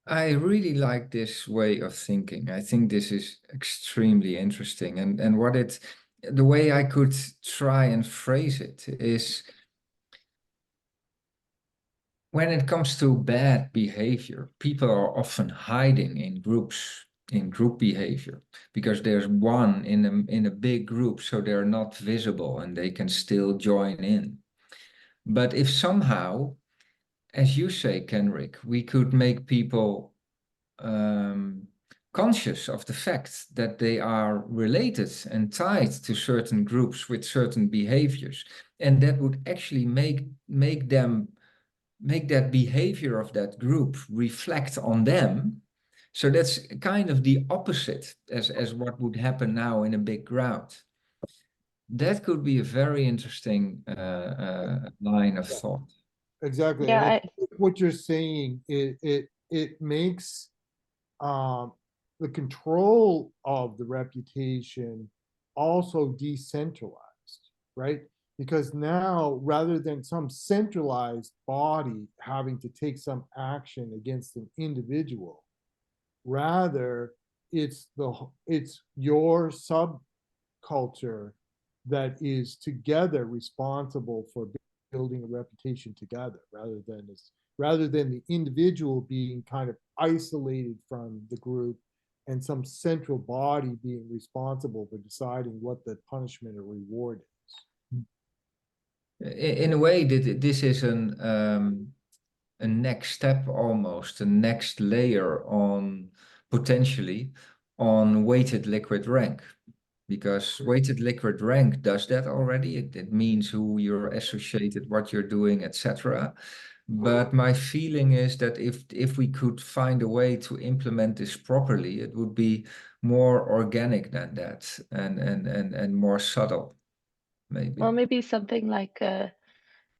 I really like this way of thinking. I think this is extremely interesting. And the way I could try and phrase it is, when it comes to bad behavior, people are often hiding in groups, in group behavior, because there's one in a big group, so they're not visible and they can still join in. But if somehow, as you say, Kenrick, we could make people conscious of the fact that they are related and tied to certain groups with certain behaviors, and that would actually make that behavior of that group reflect on them. So that's kind of the opposite as what would happen now in a big crowd. That could be a very interesting line of thought. Exactly. Yeah, And I think what you're saying, it makes the control of the reputation also decentralized, right? Because now, rather than some centralized body having to take some action against an individual, rather it's your subculture that is together responsible for building a reputation together, rather than the individual being kind of isolated from the group and some central body being responsible for deciding what the punishment or reward is. In a way, this is a next step, almost a next layer on potentially on weighted liquid rank, because weighted liquid rank does that already. It means who you're associated, what you're doing, etc. But my feeling is that if we could find a way to implement this properly, it would be more organic than that, and more subtle, maybe. well, maybe something like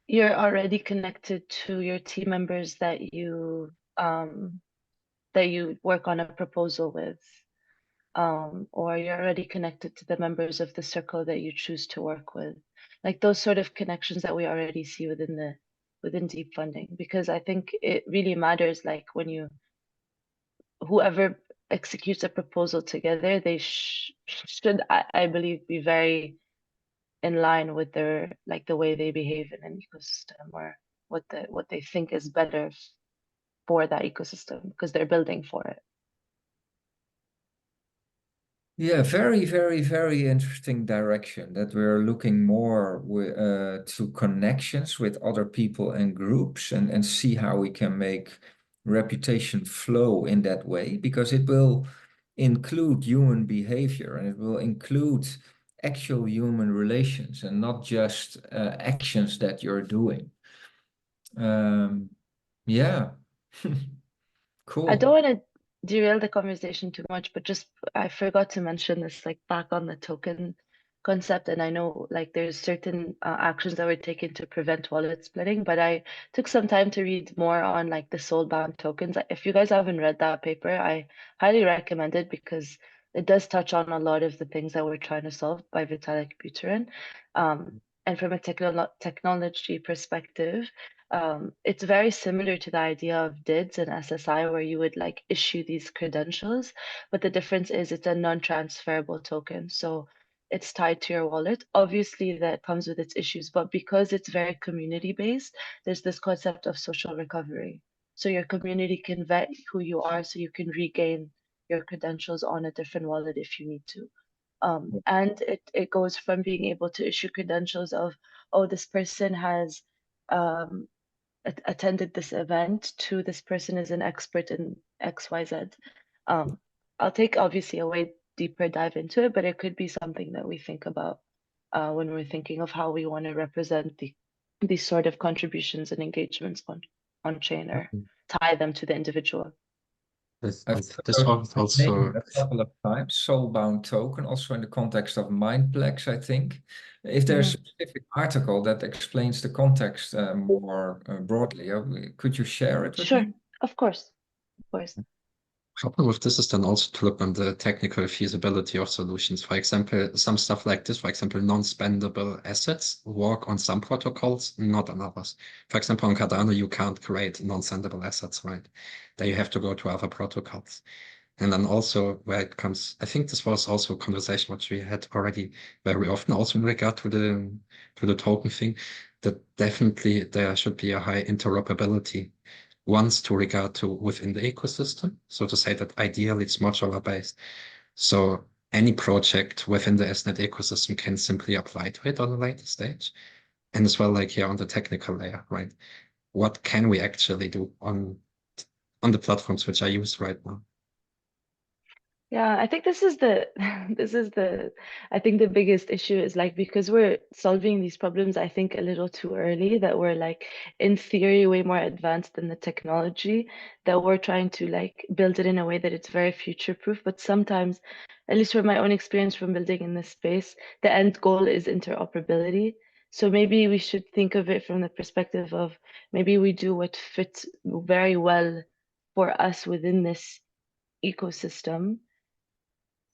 you're already connected to your team members that you work on a proposal with, or you're already connected to the members of the circle that you choose to work with, like those sort of connections that we already see within deep funding. Because I think it really matters, like when whoever executes a proposal together, they should, I believe, be very in line with their, like, the way they behave in an ecosystem, or what they think is better for that ecosystem, because they're building for it. Yeah, very, very, very interesting direction that we're looking more to connections with other people and groups, and see how we can make reputation flow in that way, because it will include human behavior and it will include actual human relations and not just actions that you're doing. Yeah, cool. I don't want to derail the conversation too much, but just I forgot to mention this, like, back on the token concept. And I know, like, there's certain actions that were taken to prevent wallet splitting, but I took some time to read more on, like, the soul-bound tokens. If you guys haven't read that paper, I highly recommend it, because it does touch on a lot of the things that we're trying to solve by Vitalik Buterin. And from a technology perspective, it's very similar to the idea of DIDs and SSI, where you would, like, issue these credentials, but the difference is it's a non-transferable token. So it's tied to your wallet. Obviously, that comes with its issues, but because it's very community-based, there's this concept of social recovery. So your community can vet who you are, so you can regain your credentials on a different wallet if you need to. And it goes from being able to issue credentials of, oh, this person has attended this event, to this person is an expert in XYZ. I'll take, obviously, a way deeper dive into it, but it could be something that we think about when we're thinking of how we want to represent these sort of contributions and engagements on chain, or tie them to the individual. This I've was also a couple of times, soulbound token, also in the context of Mindplex, I think. If there's a specific article that explains the context more broadly, could you share it with Sure, me? of course, of course. problem with this is then also to look on the technical feasibility of solutions. For example, some stuff like this, for example, non-spendable assets work on some protocols, not on others. For example, on Cardano, you can't create non-sendable assets, right? There you have to go to other protocols. And then also where it comes, I think this was also a conversation which we had already very often, also in regard to the token thing. that definitely there should be a high interoperability. Once to regard to within the ecosystem, so to say that ideally it's modular based. So any project within the SNet ecosystem can simply apply to it on a later stage. And as well, like here on the technical layer, right? What can we actually do on the platforms which are used right now? Yeah, I think this is the I think the biggest issue is like because we're solving these problems, I think a little too early, that we're like in theory way more advanced than the technology, that we're trying to like build it in a way that it's very future proof. But sometimes, at least from my own experience from building in this space, the end goal is interoperability. So maybe we should think of it from the perspective of maybe we do what fits very well for us within this ecosystem,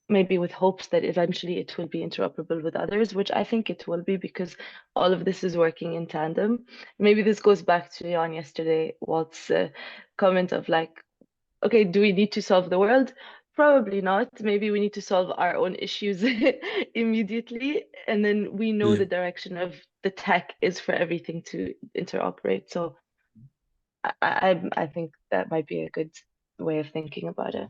maybe with hopes that eventually it will be interoperable with others, which I think it will be because all of this is working in tandem. Maybe this goes back to Jan yesterday, Walt's comment of like, okay, do we need to solve the world? Probably not. Maybe we need to solve our own issues immediately, and then we know the direction of the tech is for everything to interoperate. So I think that might be a good way of thinking about it.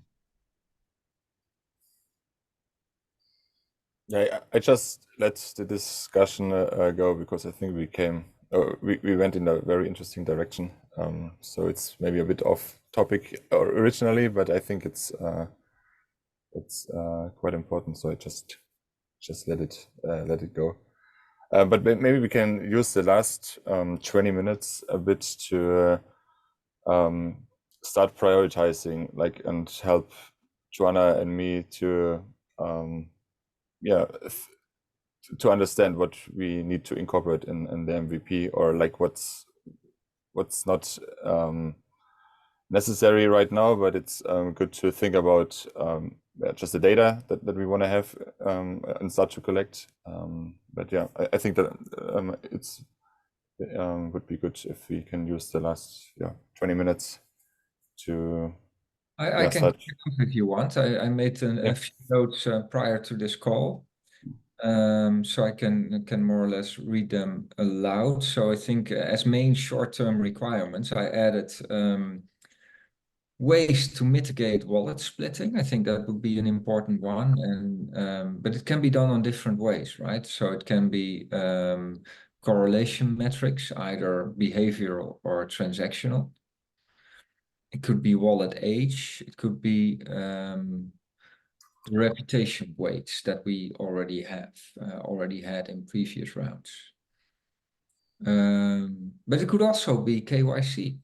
Yeah, I just let the discussion go because I think we went in a very interesting direction. So it's maybe a bit off topic originally, but I think it's quite important. So I just let it go. But maybe we can use the last 20 minutes a bit to start prioritizing, like, and help Joanna and me to to understand what we need to incorporate in the MVP, or like what's not necessary right now, but it's good to think about just the data that we want to have and start to collect. But yeah, I think that it's would be good if we can use the last 20 minutes to I can start. if you want. I made a few notes prior to this call, so I can more or less read them aloud. So I think as main short-term requirements, I added ways to mitigate wallet splitting. I think that would be an important one, and but it can be done on different ways, right? So it can be correlation metrics, either behavioral or transactional. It could be wallet age. It could be reputation weights that we already had in previous rounds. But it could also be KYC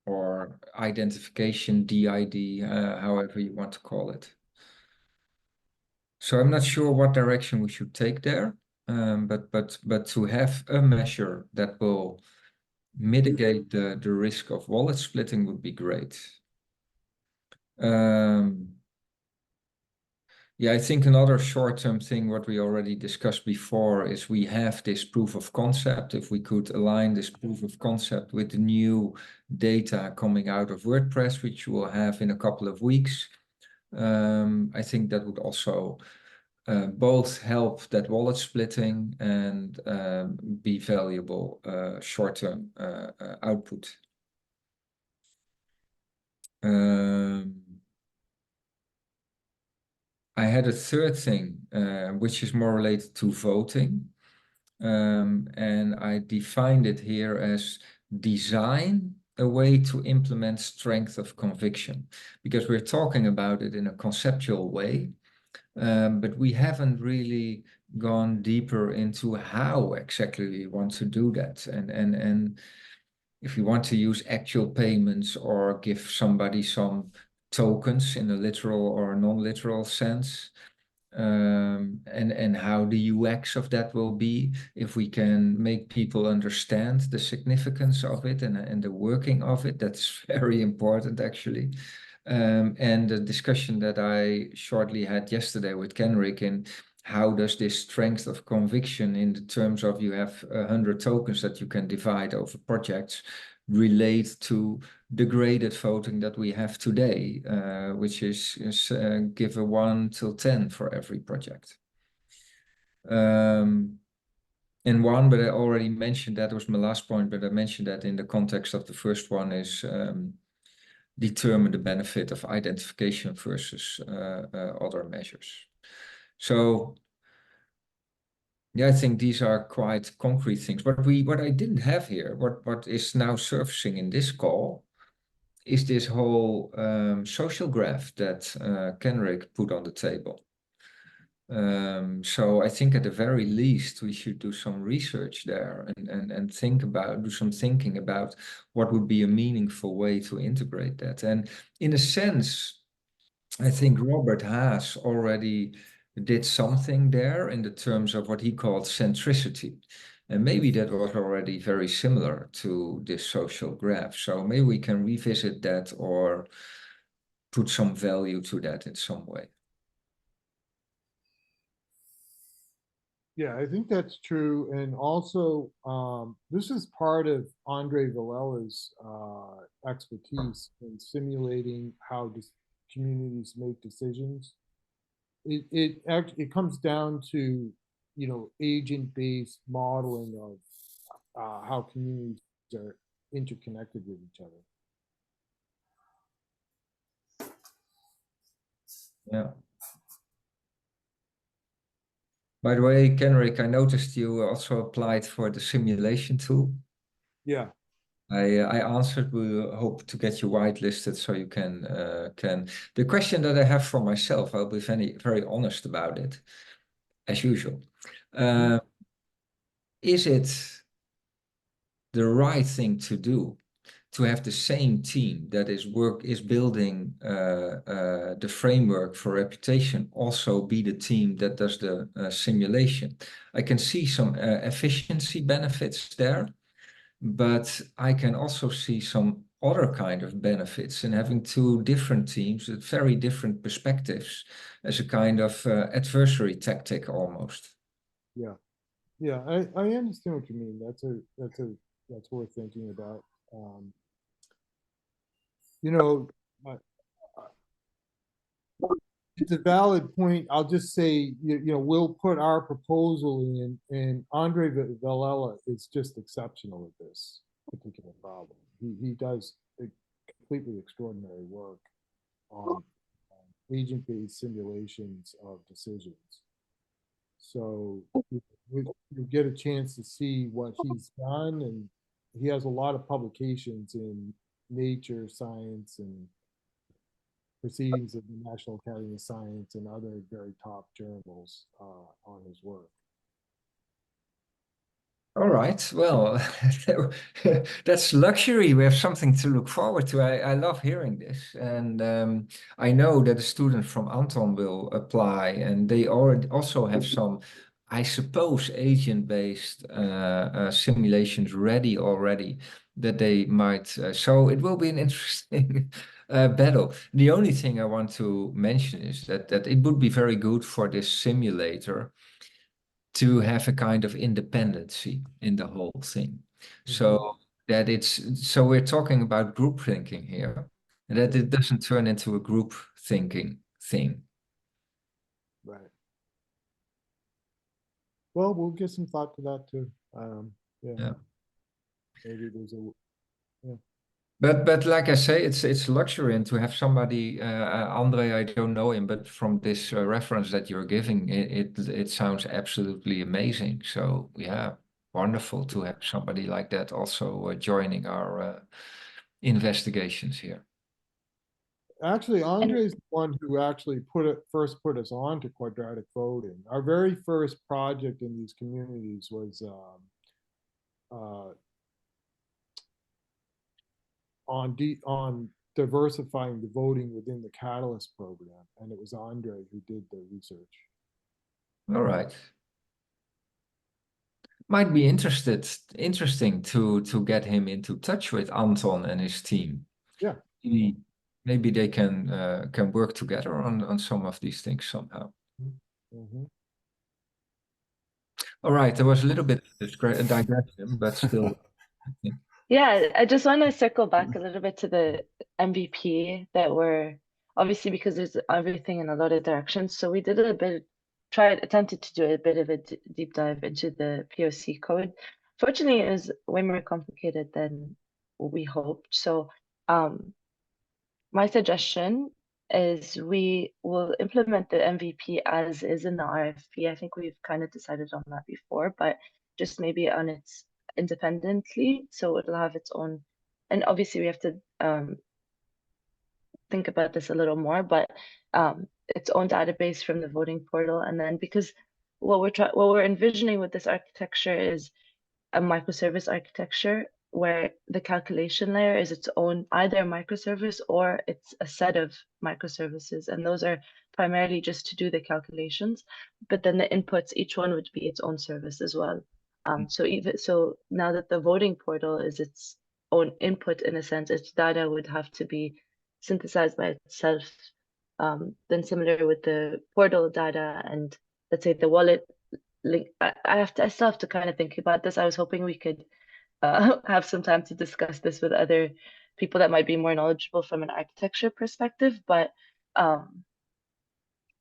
or identification, DID, however you want to call it. So I'm not sure what direction we should take there, but to have a measure that will mitigate the risk of wallet splitting would be great. Yeah, I think another short-term thing, what we already discussed before, is we have this proof of concept. If we could align this proof of concept with the new data coming out of WordPress, which we'll have in a couple of weeks, I think that would also both help that wallet splitting and be valuable short-term output. I had a third thing, which is more related to voting. And I defined it here as design a way to implement strength of conviction, because we're talking about it in a conceptual way, but we haven't really gone deeper into how exactly we want to do that. And if you want to use actual payments or give somebody some tokens in a literal or non-literal sense, and how the UX of that will be, if we can make people understand the significance of it and the working of it, that's very important actually. And the discussion that I shortly had yesterday with Kenrick, and how does this strength of conviction in the terms of you have 100 tokens that you can divide over projects relate to the graded voting that we have today, which is give a 1 till 10 for every project. And one, but I already mentioned that was my last point, but I mentioned that in the context of the first one is determine the benefit of identification versus other measures. So yeah, I think these are quite concrete things. But what I didn't have here, what is now surfacing in this call, is this whole social graph that Kenrick put on the table. So I think at the very least we should do some research there and do some thinking about what would be a meaningful way to integrate that. And in a sense, I think Robert Haas already did something there in the terms of what he called centricity. And maybe that was already very similar to this social graph. So maybe we can revisit that or put some value to that in some way. Yeah, I think that's true. And also, this is part of Andre Villela's expertise in simulating how communities make decisions. It comes down to, agent-based modeling of how communities are interconnected with each other. Yeah. By the way, Kenrick, I noticed you also applied for the simulation tool. Yeah. I answered. We hope to get you whitelisted so you can. The question that I have for myself, I'll be very honest about it, as usual. Is it the right thing to do to have the same team that is building the framework for reputation also be the team that does the simulation? I can see some efficiency benefits there, but I can also see some other kind of benefits in having two different teams with very different perspectives as a kind of adversary tactic almost. Yeah. Yeah, I understand what you mean. That's worth thinking about. It's a valid point. I'll just say, we'll put our proposal in, and Andre Villela is just exceptional at this particular problem. He does completely extraordinary work on agent-based simulations of decisions. So you get a chance to see what he's done, and he has a lot of publications in Nature, Science, and Proceedings of the National Academy of Science and other very top journals on his work. All right, well, that's luxury. We have something to look forward to. I love hearing this. And I know that a student from Anton will apply, and they also have some, I suppose, agent-based simulations ready already that they might. So it will be an interesting battle. The only thing I want to mention is that it would be very good for this simulator to have a kind of independency in the whole thing. So that so we're talking about group thinking here, and that it doesn't turn into a group thinking thing. Right. Well, we'll give some thought to that too. Yeah. Maybe there's a But like I say, it's luxury, and to have somebody, Andre, I don't know him, but from this reference that you're giving, it sounds absolutely amazing. So yeah, wonderful to have somebody like that also joining our investigations here. Actually, Andre's the one who actually first put us on to quadratic voting. Our very first project in these communities was on diversifying the voting within the Catalyst program, and it was Andre who did the research. All right. Might be interesting to get him into touch with Anton and his team. Yeah. Maybe they can work together on some of these things somehow. All right, there was a little bit of a digression, but still. Yeah, I just want to circle back a little bit to the MVP that we're obviously, because there's everything in a lot of directions. So we did a bit attempted to do a bit of a deep dive into the POC code. Fortunately, it was way more complicated than we hoped. So my suggestion is we will implement the MVP as is in the RFP. I think we've kind of decided on that before, but just maybe on its independently, so it'll have its own. And obviously, we have to think about this a little more, but its own database from the voting portal, and then because what we're envisioning with this architecture is a microservice architecture where the calculation layer is its own either microservice or it's a set of microservices, and those are primarily just to do the calculations, but then the inputs, each one would be its own service as well. So now that the voting portal is its own input, in a sense, its data would have to be synthesized by itself. Then similar with the portal data and let's say the wallet link, I still have to kind of think about this. I was hoping we could have some time to discuss this with other people that might be more knowledgeable from an architecture perspective, but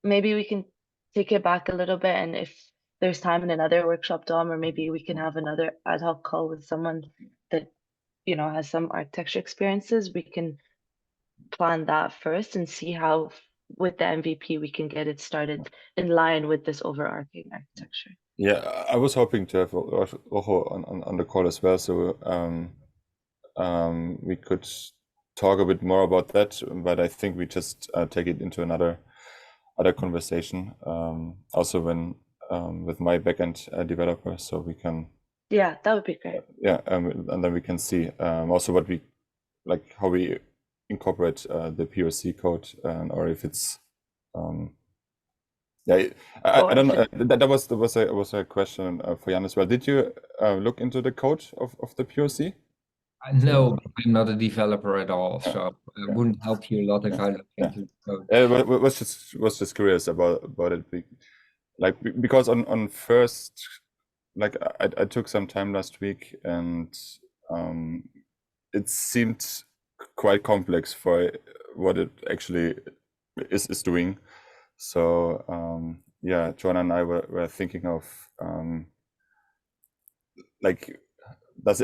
maybe we can take it back a little bit, and if there's time in another workshop, Dom, or maybe we can have another ad hoc call with someone that has some architecture experiences, we can plan that first and see how with the MVP we can get it started in line with this overarching architecture. Yeah, I was hoping to have Ojo on the call as well, so we could talk a bit more about that, but I think we just take it into other conversation, also when with my backend developer, so we can. Yeah, that would be great. Yeah, and then we can see also what we like, how we incorporate the POC code, or if it's yeah, I don't know. That was a question for Jan as well. Did you look into the code of the POC? No, I'm not a developer at all, so it wouldn't help you a lot if I looked into the code. Yeah, was just curious about it, like because on first, like I took some time last week, and it seemed quite complex for what it actually is doing. So yeah, John and I were thinking of like, does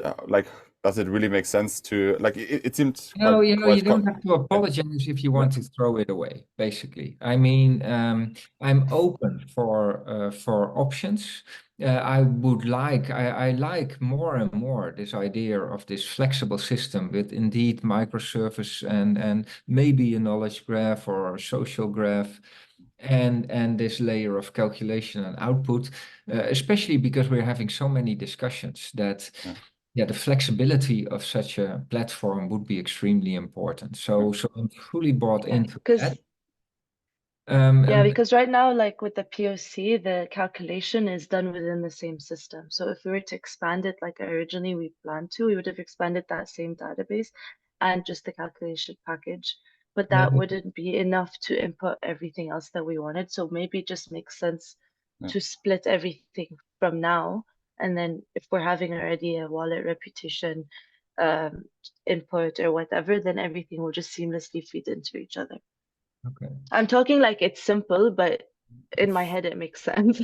it really make sense to, like, it seemed No, you don't have to apologize if you want to throw it away, basically. I mean, I'm open for options. I like more and more this idea of this flexible system with indeed microservice and maybe a knowledge graph or a social graph, and this layer of calculation and output, especially because we're having so many discussions that the flexibility of such a platform would be extremely important. So I'm fully bought into that. Because right now, like with the POC, the calculation is done within the same system. So if we were to expand it like originally we planned to, we would have expanded that same database and just the calculation package. But that wouldn't be enough to input everything else that we wanted. So maybe it just makes sense to split everything from now. And then if we're having already a wallet reputation input or whatever, then everything will just seamlessly feed into each other. Okay. I'm talking like it's simple, but in my head it makes sense.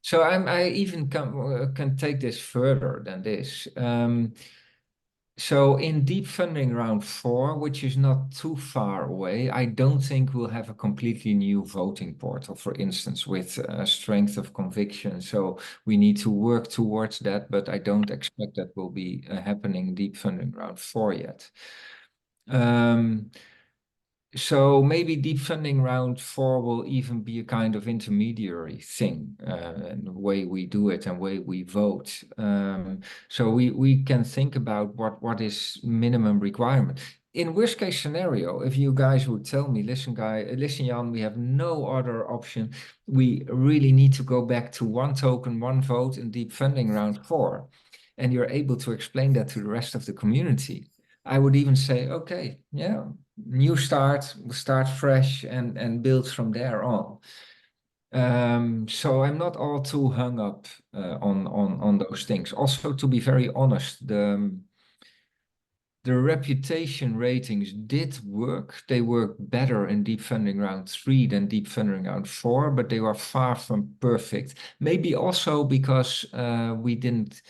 So I even can take this further than this. So in DeepFunding round 4, which is not too far away, I don't think we'll have a completely new voting portal, for instance, with strength of conviction. So we need to work towards that, but I don't expect that will be happening in DeepFunding round 4 yet. So maybe DeepFunding round 4 will even be a kind of intermediary thing, and the way we do it and way we vote. So we can think about what is minimum requirement. In worst case scenario, if you guys would tell me, listen, Jan, we have no other option. We really need to go back to one token, one vote in DeepFunding round 4, and you're able to explain that to the rest of the community. I would even say, okay, yeah, new start, we'll start fresh and build from there on. So I'm not all too hung up on those things. Also, to be very honest, the the reputation ratings did work. They worked better in DeepFunding round 3 than DeepFunding round 4, but they were far from perfect. Maybe also because we didn't,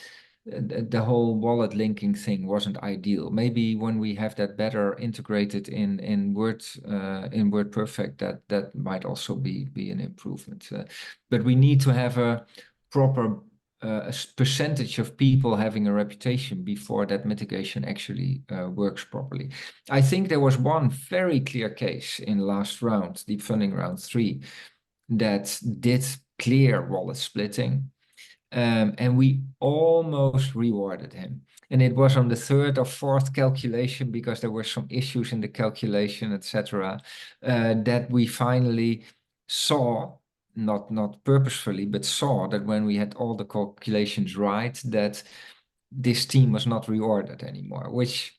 the whole wallet linking thing wasn't ideal. Maybe when we have that better integrated in WordPerfect, that might also be an improvement. But we need to have a proper a percentage of people having a reputation before that mitigation actually works properly. I think there was one very clear case in last round, DeepFunding round 3, that did clear wallet splitting, and we almost rewarded him. And it was on the 3rd or 4th calculation, because there were some issues in the calculation, etc., that we finally saw, not purposefully, but saw that when we had all the calculations right, that this team was not rewarded anymore, which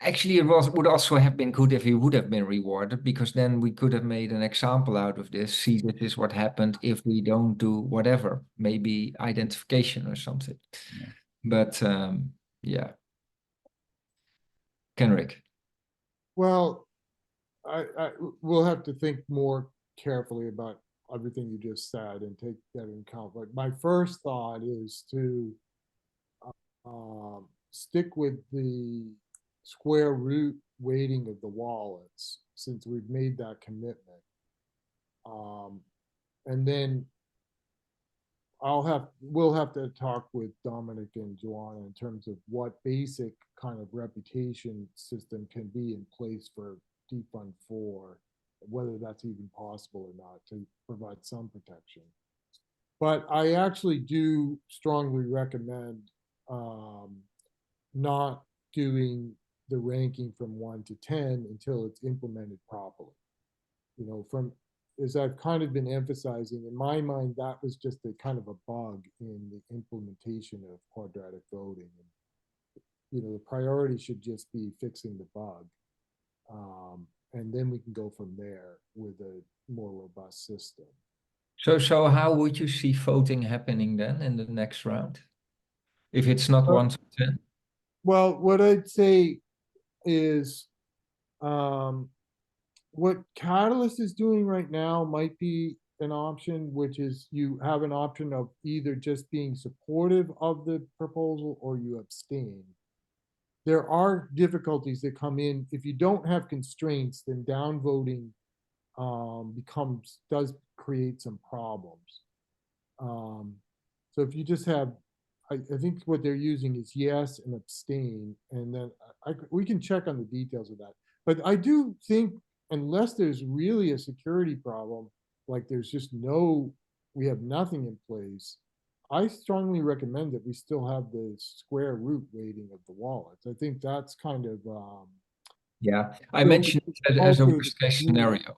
actually it would also have been good if he would have been rewarded, because then we could have made an example out of this. See, this is what happened if we don't do whatever, maybe identification or something. Yeah. But yeah. Kenrick. Well, we'll have to think more carefully about everything you just said and take that into account. But my first thought is to stick with the square root weighting of the wallets, since we've made that commitment. And then we'll have to talk with Dominik and Joanna in terms of what basic kind of reputation system can be in place for DeepFund 4, whether that's even possible or not, to provide some protection. But I actually do strongly recommend not doing the ranking from 1 to 10 until it's implemented properly. You know, as I've kind of been emphasizing, in my mind, that was just a kind of a bug in the implementation of quadratic voting. And, you know, the priority should just be fixing the bug. And then we can go from there with a more robust system. So how would you see voting happening then in the next round, if it's not 1 to 10? Well, what I'd say is what Catalyst is doing right now might be an option, which is you have an option of either just being supportive of the proposal or you abstain. There are difficulties that come in. If you don't have constraints, then downvoting does create some problems. So if you just have, I think what they're using is yes and abstain, and then we can check on the details of that. But I do think, unless there's really a security problem, like there's just we have nothing in place, I strongly recommend that we still have the square root weighting of the wallets. I think that's kind of yeah, I mentioned it as a worst case scenario.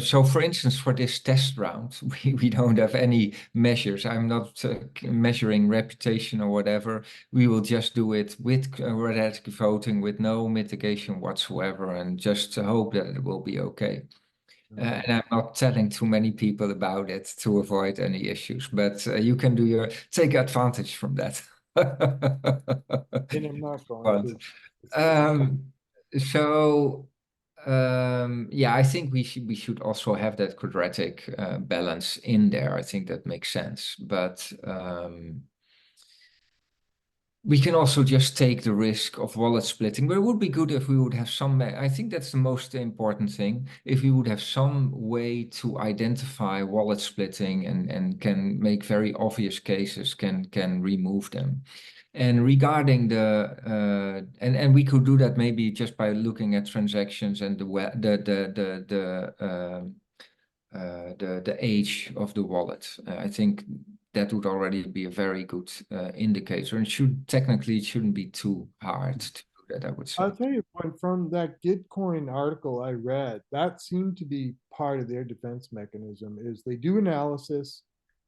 So for instance, for this test round, we don't have any measures. I'm not measuring reputation or whatever. We will just do it with quadratic voting with no mitigation whatsoever, and just hope that it will be okay. And I'm not telling too many people about it to avoid any issues, but you can take advantage from that. And I'm not going to. Yeah, I think we should also have that quadratic balance in there. I think that makes sense, but we can also just take the risk of wallet splitting. But it would be good if we would have some. I think that's the most important thing. If we would have some way to identify wallet splitting and can make very obvious cases, can remove them. And regarding the and we could do that maybe just by looking at transactions and the age of the wallet. I think that would already be a very good indicator, and it shouldn't be too hard to do that, I would say. I'll tell you one from that Gitcoin article I read, that seemed to be part of their defense mechanism, is they do analysis,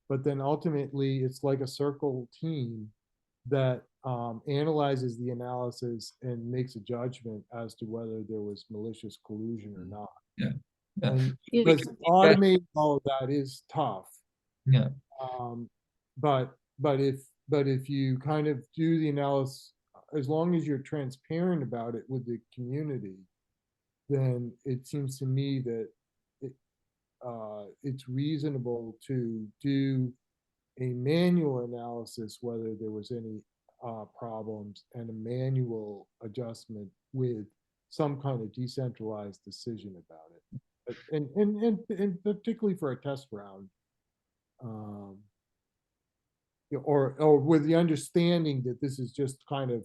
but then ultimately it's like a circle team that analyzes the analysis and makes a judgment as to whether there was malicious collusion or not. Yeah. And because automating all of that is tough. Yeah. But if But if you kind of do the analysis, as long as you're transparent about it with the community, then it seems to me that it's reasonable to do a manual analysis, whether there was any problems, and a manual adjustment with some kind of decentralized decision about it. And particularly for a test round, or with the understanding that this is just kind of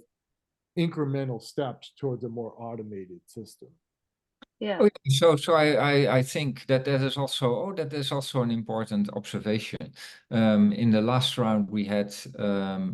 incremental steps towards a more automated system. Yeah. Oh, yeah. So I think that that is also an important observation. In the last round, we had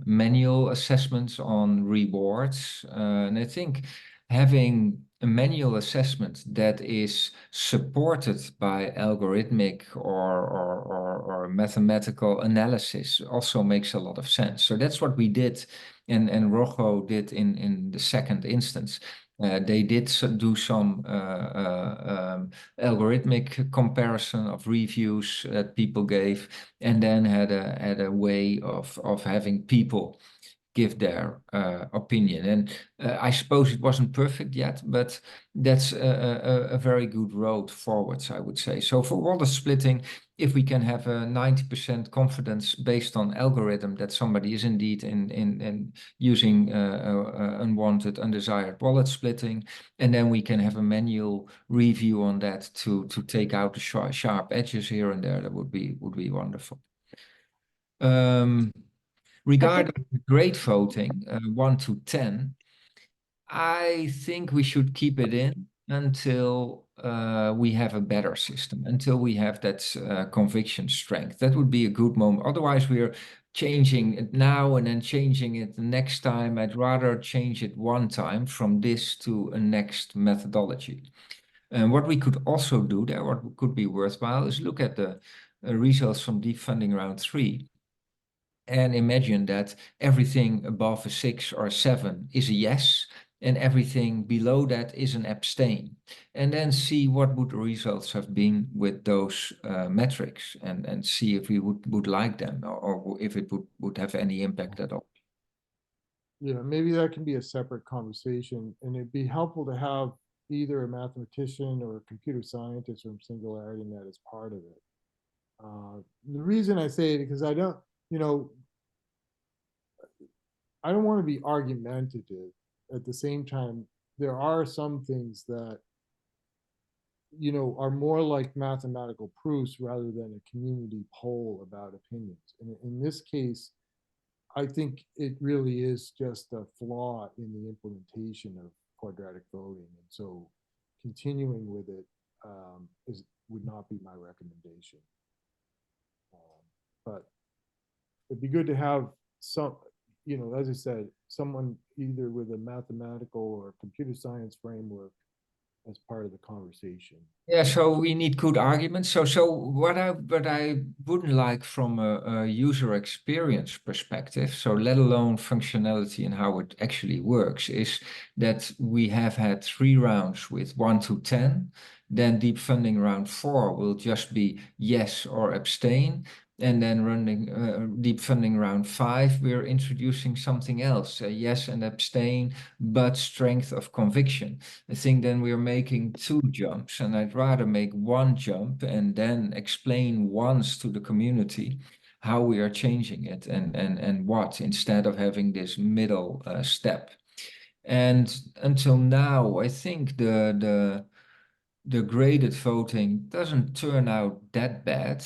manual assessments on rewards, and I think having a manual assessment that is supported by algorithmic or mathematical analysis also makes a lot of sense. So that's what we did, and Rojo did in the second instance. They did do some algorithmic comparison of reviews that people gave, and then had a way of having people give their opinion. And I suppose it wasn't perfect yet, but that's a very good road forwards, I would say. So for wallet splitting, if we can have a 90% confidence based on algorithm that somebody is indeed in using unwanted, undesired wallet splitting, and then we can have a manual review on that to take out the sharp edges here and there, that would be wonderful. Regarding grade voting, 1 to 10, I think we should keep it in until we have a better system, until we have that conviction strength. That would be a good moment. Otherwise, we're changing it now and then changing it the next time. I'd rather change it one time from this to a next methodology. And what we could also do there, what could be worthwhile, is look at the results from DeepFunding round 3. And imagine that everything above a 6 or a 7 is a yes, and everything below that is an abstain. And then see what would the results have been with those metrics, and see if we would like them, or if it would have any impact at all. Yeah, maybe that can be a separate conversation, and it'd be helpful to have either a mathematician or a computer scientist from SingularityNET as part of it. The reason I say it, because I don't, I don't want to be argumentative. At the same time, there are some things that, are more like mathematical proofs rather than a community poll about opinions. And in this case, I think it really is just a flaw in the implementation of quadratic voting. And so continuing with it would not be my recommendation. But it'd be good to have some, as I said, someone either with a mathematical or computer science framework as part of the conversation. Yeah, so we need good arguments. So what I wouldn't like from a user experience perspective, so let alone functionality and how it actually works, is that we have had 3 rounds with 1 to 10. Then DeepFunding round 4 will just be yes or abstain. And then running DeepFunding round 5, we're introducing something else, yes and abstain, but strength of conviction. I think then we're making 2 jumps, and I'd rather make 1 jump and then explain once to the community how we are changing it and what, instead of having this middle step. And until now, I think the graded voting doesn't turn out that bad.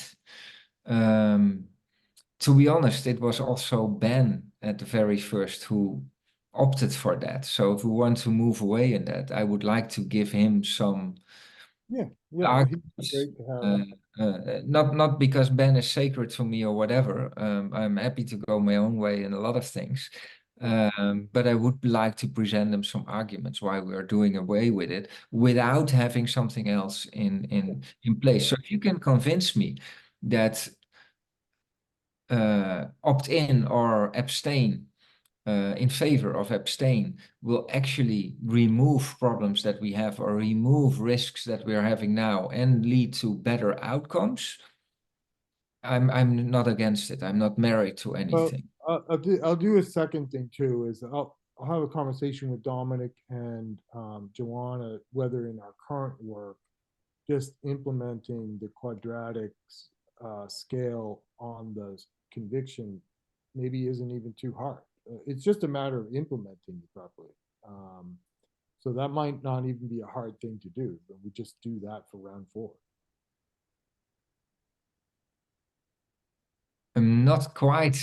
To be honest, it was also Ben at the very first who opted for that. So if we want to move away in that, I would like to give him some arguments. Great to have. Not because Ben is sacred to me or whatever. I'm happy to go my own way in a lot of things. But I would like to present them some arguments why we are doing away with it without having something else in place. So if you can convince me that opt in or abstain in favor of abstain will actually remove problems that we have or remove risks that we are having now and lead to better outcomes, I'm not against it. I'm not married to anything. I'll do a second thing too, is I'll have a conversation with Dominik and Joanna, whether in our current work, just implementing the quadratic scale on the conviction maybe isn't even too hard. It's just a matter of implementing it properly. So that might not even be a hard thing to do, but we just do that for round 4. I'm not quite,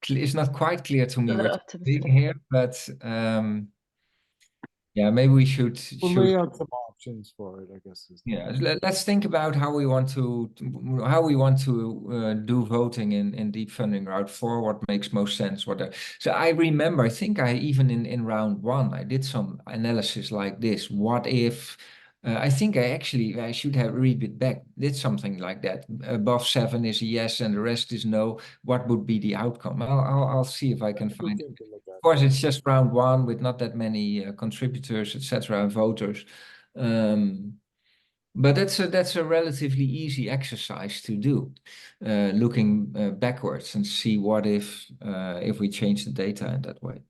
it's not quite clear to me A what little you're saying optimistic. here, but yeah, maybe we should We'll lay out some options for it, I guess. Yeah, let's think about how we want to do voting in deep funding round 4. What makes most sense? So I remember, I think I even in round 1 I did some analysis like this. What if? I think I should have read it back. Did something like that. Above 7 is a yes, and the rest is no. What would be the outcome? I'll see if I can find it. Of course, it's just round 1 with not that many contributors, etc., and voters. But that's a relatively easy exercise to do, looking backwards and see what if we change the data in that way.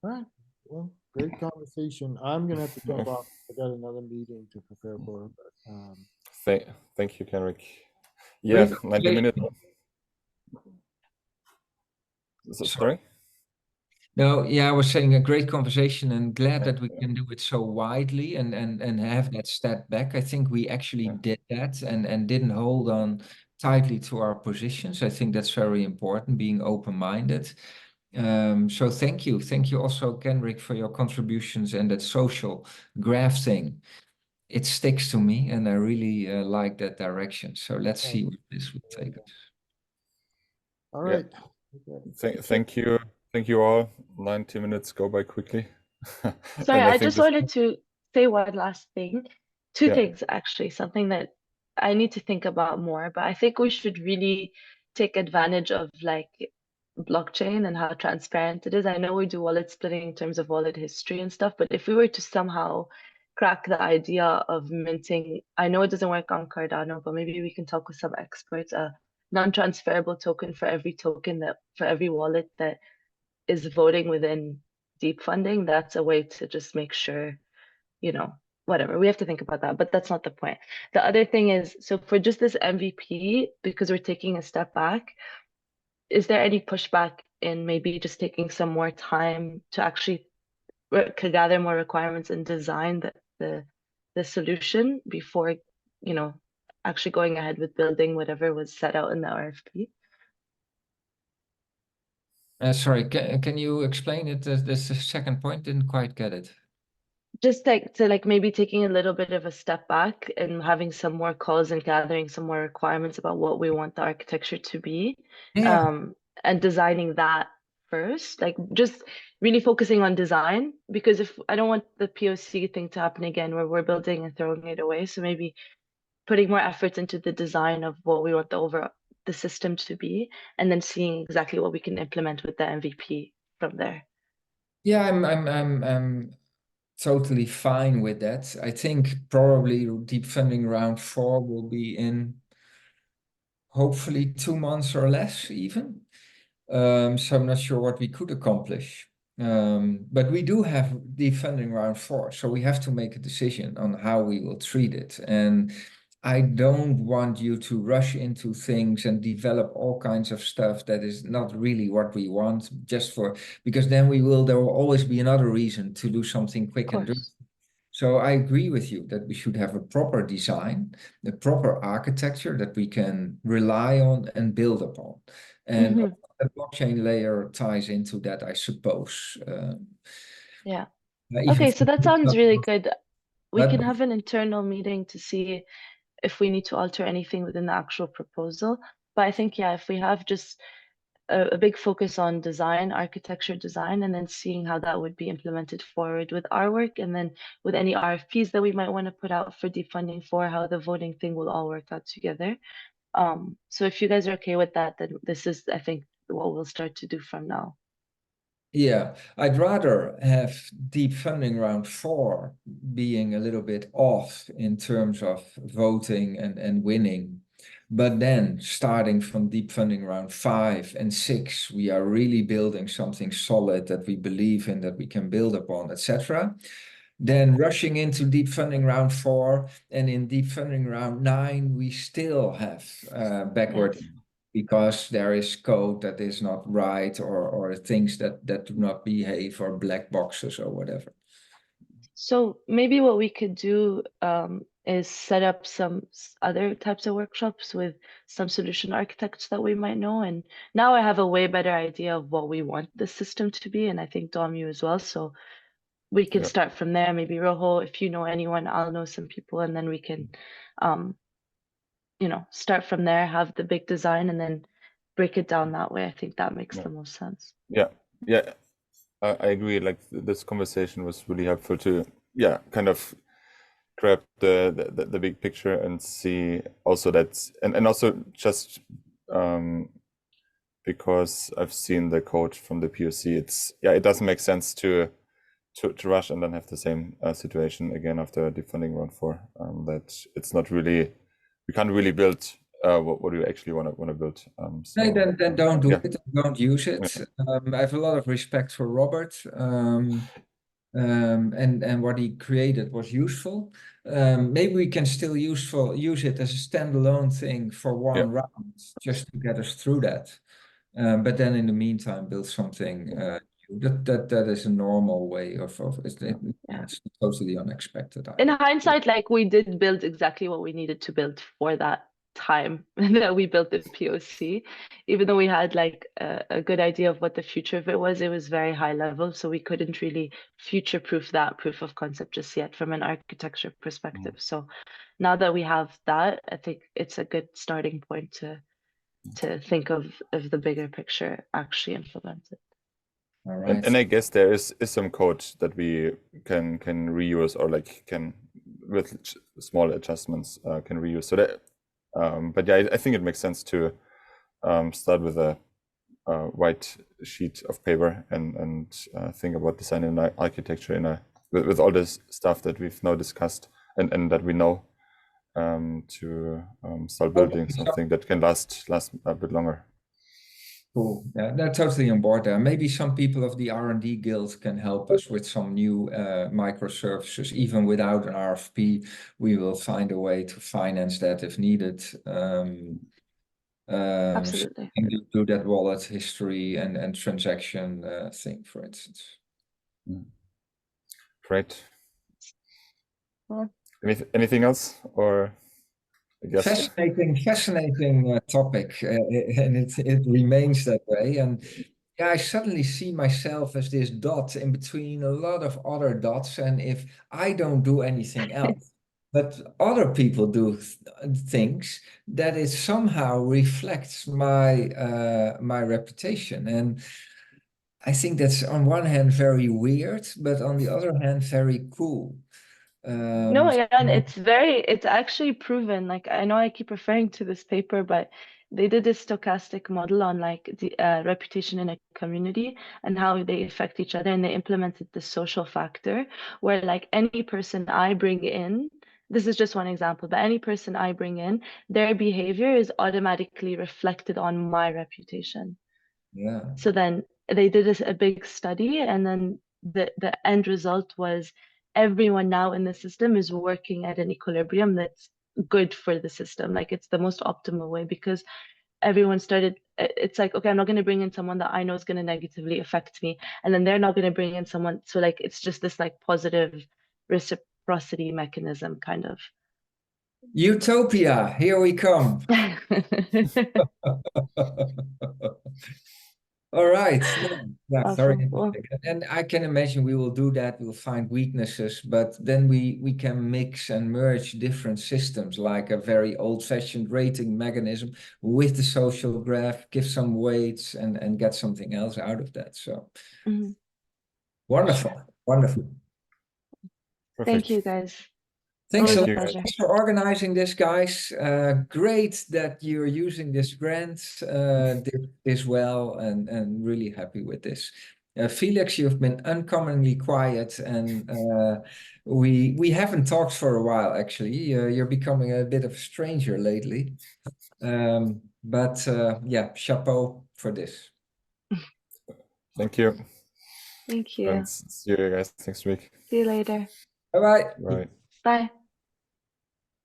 All right. Well, great conversation. I'm gonna have to jump off. I got another meeting to prepare for. But, thank you, Kenrick. Yeah, 90 minutes. Sorry? No, yeah, I was saying a great conversation, and glad that we can do it so widely and have that step back. I think we actually did that and didn't hold on tightly to our positions. I think that's very important, being open-minded. So thank you. Thank you also, Kenrick, for your contributions and that social graph thing. It sticks to me, and I really like that direction. So let's see what this will take us. all right. Okay. Thank you all. 90 minutes go by quickly. Sorry, I just wanted to say one last thing. Two things, actually, something that I need to think about more, but I think we should really take advantage of like blockchain and how transparent it is. I know we do wallet splitting in terms of wallet history and stuff, but if we were to somehow crack the idea of minting, I know it doesn't work on Cardano, but maybe we can talk with some experts, a non-transferable token for every token that for every wallet that is voting within DeepFunding. That's a way to just make sure, whatever. We have to think about that, but that's not the point. The other thing is, so for just this MVP, because we're taking a step back, is there any pushback in maybe just taking some more time to actually gather more requirements and design the solution before, actually going ahead with building whatever was set out in the RFP? Sorry, can you explain it? This second point, didn't quite get it. Just like maybe taking a little bit of a step back and having some more calls and gathering some more requirements about what we want the architecture to be, and designing that first, like just really focusing on design, because if I don't want the POC thing to happen again where we're building and throwing it away. So maybe putting more efforts into the design of what we want the system to be, and then seeing exactly what we can implement with the MVP from there. Yeah, I'm totally fine with that. I think probably deep funding round 4 will be in hopefully 2 months or less even. So I'm not sure what we could accomplish. But we do have deep funding round 4, so we have to make a decision on how we will treat it. And I don't want you to rush into things and develop all kinds of stuff that is not really what we want, because then there will always be another reason to do something quick and dirty. So I agree with you that we should have a proper design, the proper architecture that we can rely on and build upon. And the blockchain layer ties into that, I suppose. Yeah. Okay, so that sounds really good. We can have an internal meeting to see if we need to alter anything within the actual proposal. But I think, yeah, if we have just a big focus on design, architecture design, and then seeing how that would be implemented forward with our work, and then with any RFPs that we might want to put out for deep funding for how the voting thing will all work out together. So if you guys are okay with that, then this is, I think, what we'll start to do from now. Yeah, I'd rather have deep funding round 4 being a little bit off in terms of voting and winning, But then starting from deep funding round 5 and 6, we are really building something solid that we believe in, that we can build upon, etc. Then rushing into deep funding round 4, and in deep funding round 9, we still have backward Yes. because there is code that is not right, or things that do not behave, or black boxes or whatever. So maybe what we could do is set up some other types of workshops with some solution architects that we might know. And now I have a way better idea of what we want the system to be, and I think Dom, you as well. So we can start from there. Maybe Rojo, if you know anyone, I'll know some people, and then we can, start from there, have the big design, and then break it down that way. I think that makes the most sense. Yeah, I agree. Like this conversation was really helpful to, kind of grab the big picture and see also that, and also just because I've seen the code from the POC, it doesn't make sense to rush and then have the same situation again after DeepFunding round 4. That it's not really, we can't really build what you actually want to build. So, No, then don't do it. Don't use it. I have a lot of respect for Robert, and what he created was useful. Maybe we can still use it as a standalone thing for one round, just to get us through that. But then in the meantime, build something new. That is a normal way of it's totally unexpected. In hindsight, like, we did build exactly what we needed to build for that time that we built the POC. Even though we had like a good idea of what the future of it was very high level, so we couldn't really future proof that proof of concept just yet from an architecture perspective. So now that we have that, I think it's a good starting point to think of the bigger picture actually implemented. All right. And I guess there is some code that we can reuse, or like can, with small adjustments, can reuse. So that, but yeah, I think it makes sense to start with a white sheet of paper and think about design and architecture with all this stuff that we've now discussed and that we know, to start building something that can last a bit longer. Cool. Yeah, they're totally on board there. Maybe some people of the R&D guild can help us with some new microservices. Even without an RFP, we will find a way to finance that if needed. Absolutely. So do that wallet history and transaction thing, for instance. Great. Well, anything else, or? I guess. Fascinating topic, and it remains that way. And yeah, I suddenly see myself as this dot in between a lot of other dots. And if I don't do anything else, but other people do things, that it somehow reflects my reputation. And I think that's on one hand very weird, but on the other hand very cool. No, yeah, and it's actually proven. Like, I know I keep referring to this paper, but they did this stochastic model on like the reputation in a community and how they affect each other, and they implemented the social factor where, like, any person I bring in, this is just one example, but any person I bring in, their behavior is automatically reflected on my reputation. Yeah. So then they did a big study, and then the end result was everyone now in the system is working at an equilibrium that's good for the system. Like, it's the most optimal way, because everyone started, it's like, okay, I'm not going to bring in someone that I know is going to negatively affect me, and then they're not going to bring in someone. So like, it's just this like positive reciprocity mechanism kind of. Utopia, here we come. All right. Yeah, Awesome. very interesting. And I can imagine we will do that. We'll find weaknesses, but then we can mix and merge different systems, like a very old-fashioned rating mechanism with the social graph, give some weights and get something else out of that. So wonderful. Wonderful. Perfect. Thank you, guys. Thanks a lot. Pleasure. Thanks for organizing this, guys. Great that you're using this grant this well, and really happy with this. Felix, you've been uncommonly quiet, and we haven't talked for a while, actually. You're becoming a bit of a stranger lately. But yeah, chapeau for this. Thank you. Thank you. And see you guys next week. See you later. Bye-bye. Bye. Bye.